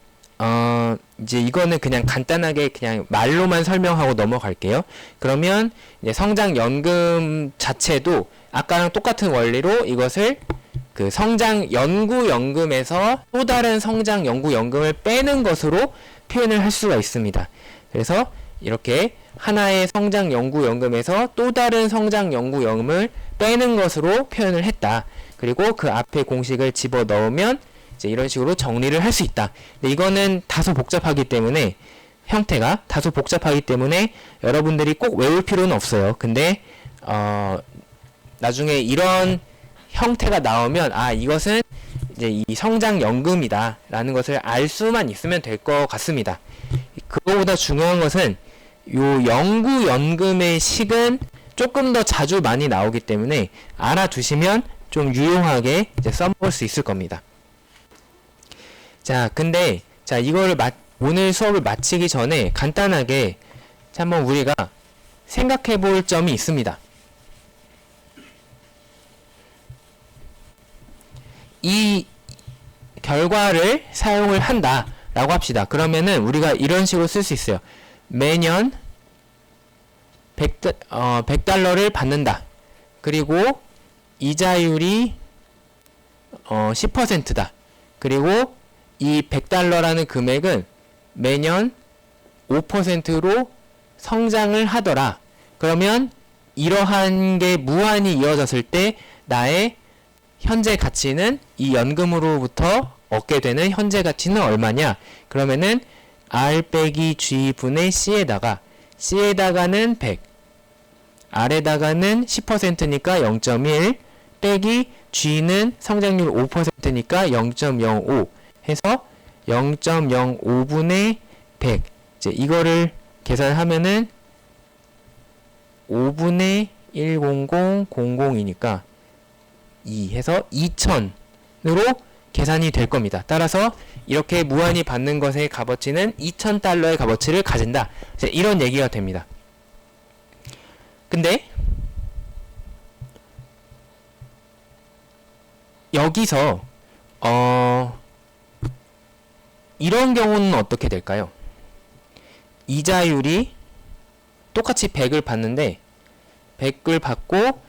[SPEAKER 1] 이제 이거는 그냥 간단하게 그냥 말로만 설명하고 넘어갈게요. 그러면 이제 성장연금 자체도 아까랑 똑같은 원리로 이것을 그 성장연구연금에서 또 다른 성장연구연금을 빼는 것으로 표현을 할 수가 있습니다. 그래서 이렇게 하나의 성장연구연금에서 또 다른 성장연구연금을 빼는 것으로 표현을 했다. 그리고 그 앞에 공식을 집어넣으면 이제 이런 식으로 정리를 할 수 있다. 근데 이거는 다소 복잡하기 때문에 형태가 다소 복잡하기 때문에 여러분들이 꼭 외울 필요는 없어요. 근데 나중에 이런 형태가 나오면 이것은 이제 이 성장연금이다 라는 것을 알 수만 있으면 될 것 같습니다. 그거보다 중요한 것은 요 연구연금의 식은 조금 더 자주 많이 나오기 때문에 알아두시면 좀 유용하게 이제 써먹을 수 있을 겁니다. 자, 근데 이거를 오늘 수업을 마치기 전에 간단하게 한번 우리가 생각해 볼 점이 있습니다. 이 결과를 사용을 한다 라고 합시다. 그러면은 우리가 이런 식으로 쓸 수 있어요. 매년 100달러를 받는다. 그리고 이자율이 10%다. 그리고 이 100달러라는 금액은 매년 5%로 성장을 하더라. 그러면 이러한 게 무한히 이어졌을 때 나의 현재 가치는 이 연금으로부터 얻게 되는 현재 가치는 얼마냐? 그러면은 R 빼기 G 분의 C에다가는 100, R에다가는 10%니까 0.1 빼기 G는 성장률 5%니까 0.05 해서 0.05분의 100. 이제 이거를 계산하면은 5분의 10000이니까 2 해서 2000으로 계산이 될 겁니다. 따라서 이렇게 무한히 받는 것의 값어치는 2000달러의 값어치를 가진다. 이제 이런 얘기가 됩니다. 근데 여기서 이런 경우는 어떻게 될까요? 이자율이 똑같이 100을 받는데 100을 받고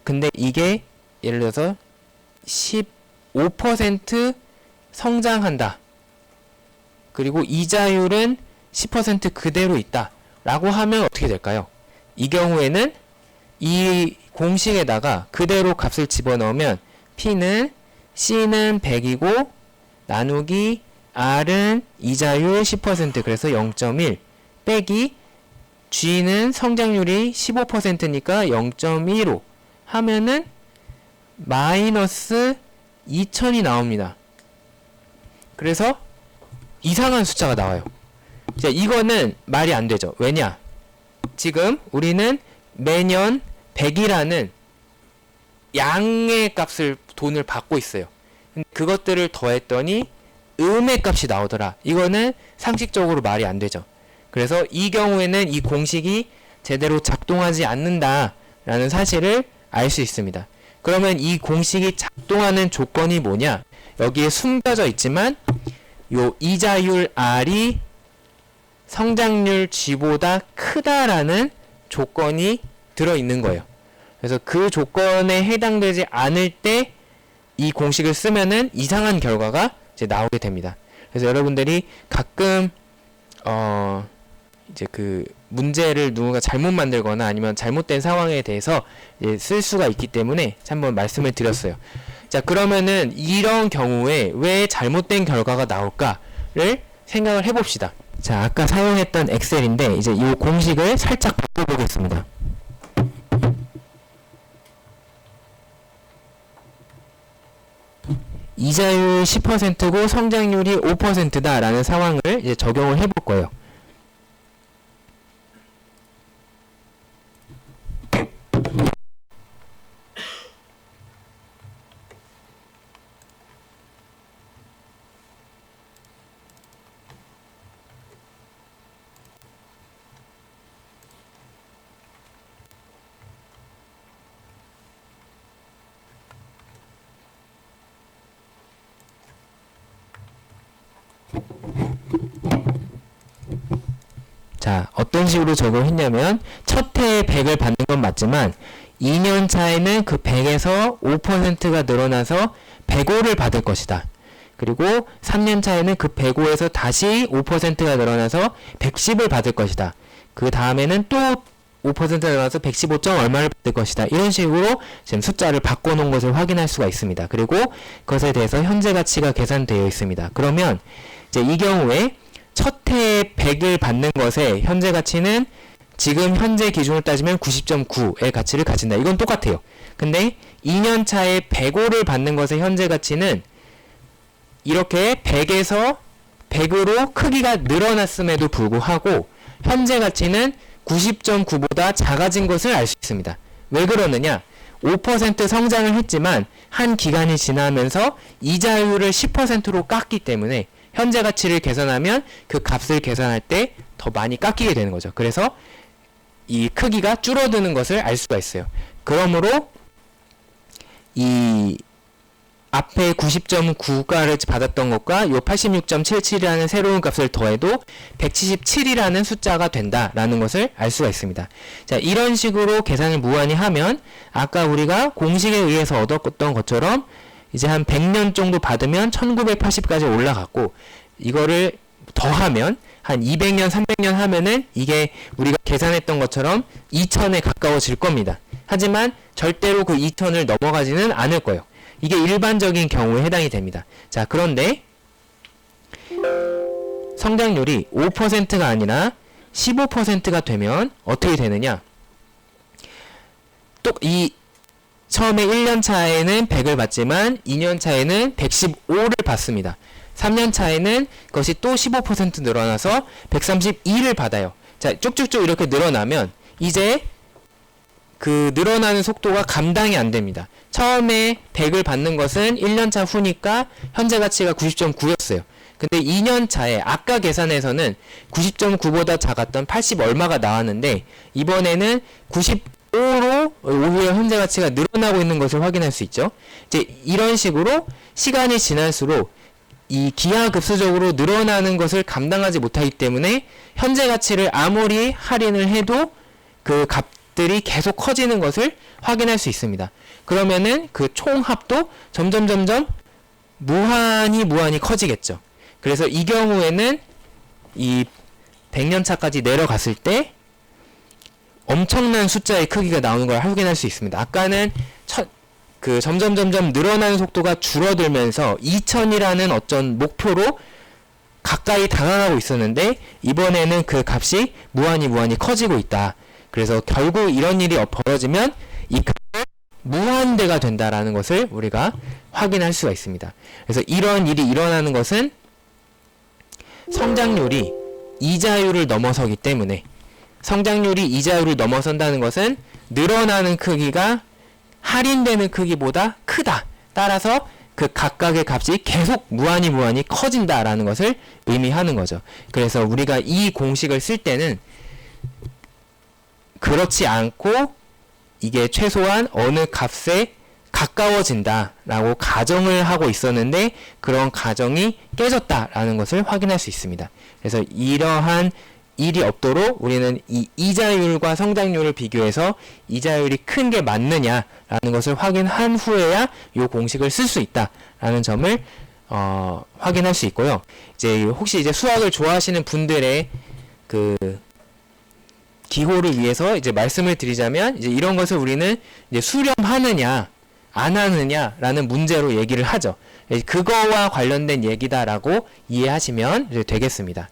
[SPEAKER 1] 근데 이게 예를 들어서 15% 성장한다. 그리고 이자율은 10% 그대로 있다. 라고 하면 어떻게 될까요? 이 경우에는 이 공식에다가 그대로 값을 집어넣으면 P는 C는 100이고 나누기 R은 이자율 10% 그래서 0.1 빼기 G는 성장률이 15%니까 0.15 하면은 마이너스 2000이 나옵니다. 그래서 이상한 숫자가 나와요. 자, 이거는 말이 안 되죠. 왜냐? 지금 우리는 매년 100이라는 양의 값을 돈을 받고 있어요. 그것들을 더했더니 음의 값이 나오더라. 이거는 상식적으로 말이 안 되죠. 그래서 이 경우에는 이 공식이 제대로 작동하지 않는다라는 사실을 알 수 있습니다. 그러면 이 공식이 작동하는 조건이 뭐냐? 여기에 숨겨져 있지만 요 이자율 R이 성장률 G보다 크다라는 조건이 들어있는 거예요. 그래서 그 조건에 해당되지 않을 때 이 공식을 쓰면은 이상한 결과가 이제 나오게 됩니다. 그래서 여러분들이 가끔 이제 그 문제를 누군가 잘못 만들거나 아니면 잘못된 상황에 대해서 이제 쓸 수가 있기 때문에 한번 말씀을 드렸어요. 자, 그러면은 이런 경우에 왜 잘못된 결과가 나올까를 생각을 해봅시다. 자, 아까 사용했던 엑셀인데 이제 이 공식을 살짝 바꿔보겠습니다. 이자율 10%고 성장률이 5%다라는 상황을 이제 적용을 해볼 거예요. 자, 어떤 식으로 적용했냐면 첫 해에 100을 받는 건 맞지만 2년 차에는 그 100에서 5%가 늘어나서 105를 받을 것이다. 그리고 3년 차에는 그 105에서 다시 5%가 늘어나서 110을 받을 것이다. 그 다음에는 또 5%가 늘어나서 115점 얼마를 받을 것이다. 이런 식으로 지금 숫자를 바꿔놓은 것을 확인할 수가 있습니다. 그리고 그것에 대해서 현재 가치가 계산되어 있습니다. 그러면 이제 이 경우에 첫 해에 100을 받는 것의 현재 가치는 지금 현재 기준으로 따지면 90.9의 가치를 가진다. 이건 똑같아요. 근데 2년 차에 105를 받는 것의 현재 가치는 이렇게 100에서 100으로 크기가 늘어났음에도 불구하고 현재 가치는 90.9보다 작아진 것을 알 수 있습니다. 왜 그러느냐? 5% 성장을 했지만 한 기간이 지나면서 이자율을 10%로 깎기 때문에 현재 가치를 계산하면 그 값을 계산할 때 더 많이 깎이게 되는 거죠. 그래서 이 크기가 줄어드는 것을 알 수가 있어요. 그러므로 이 앞에 90.9가를 받았던 것과 요 86.77이라는 새로운 값을 더해도 177이라는 숫자가 된다라는 것을 알 수가 있습니다. 자, 이런 식으로 계산을 무한히 하면 아까 우리가 공식에 의해서 얻었던 것처럼 이제 한 100년 정도 받으면 1980까지 올라갔고 이거를 더하면 한 200년, 300년 하면은 이게 우리가 계산했던 것처럼 2000에 가까워질 겁니다. 하지만 절대로 그 2000을 넘어가지는 않을 거예요. 이게 일반적인 경우에 해당이 됩니다. 자, 그런데 성장률이 5%가 아니라 15%가 되면 어떻게 되느냐? 또 이 처음에 1년 차에는 100을 받지만 2년 차에는 115를 받습니다. 3년 차에는 그것이 또 15% 늘어나서 132를 받아요. 자, 쭉쭉쭉 이렇게 늘어나면 이제 그 늘어나는 속도가 감당이 안 됩니다. 처음에 100을 받는 것은 1년차 후니까 현재 가치가 90.9였어요. 근데 2년 차에 아까 계산에서는 90.9보다 작았던 80 얼마가 나왔는데 이번에는 95로 오히려 현재 가치가 늘어나고 있는 것을 확인할 수 있죠. 이제 이런 식으로 시간이 지날수록 이 기하급수적으로 늘어나는 것을 감당하지 못하기 때문에 현재 가치를 아무리 할인을 해도 그 값들이 계속 커지는 것을 확인할 수 있습니다. 그러면은 그 총합도 점점 무한히 커지겠죠. 그래서 이 경우에는 이 100년 차까지 내려갔을 때 엄청난 숫자의 크기가 나오는 걸 확인할 수 있습니다. 아까는 점점 늘어나는 속도가 줄어들면서 2000이라는 어떤 목표로 가까이 다가가고 있었는데 이번에는 그 값이 무한히 커지고 있다. 그래서 결국 이런 일이 벌어지면 이 값은 무한대가 된다라는 것을 우리가 확인할 수가 있습니다. 그래서 이런 일이 일어나는 것은 성장률이 이자율을 넘어서기 때문에 성장률이 이자율을 넘어선다는 것은 늘어나는 크기가 할인되는 크기보다 크다. 따라서 그 각각의 값이 계속 무한히 커진다라는 것을 의미하는 거죠. 그래서 우리가 이 공식을 쓸 때는 그렇지 않고 이게 최소한 어느 값에 가까워진다라고 가정을 하고 있었는데 그런 가정이 깨졌다라는 것을 확인할 수 있습니다. 그래서 이러한 일이 없도록 우리는 이 이자율과 성장률을 비교해서 이자율이 큰 게 맞느냐라는 것을 확인한 후에야 이 공식을 쓸 수 있다라는 점을 확인할 수 있고요. 이제 혹시 이제 수학을 좋아하시는 분들의 그 기호를 위해서 이제 말씀을 드리자면 이제 이런 것을 우리는 이제 수렴하느냐 안 하느냐라는 문제로 얘기를 하죠. 그거와 관련된 얘기다라고 이해하시면 이제 되겠습니다.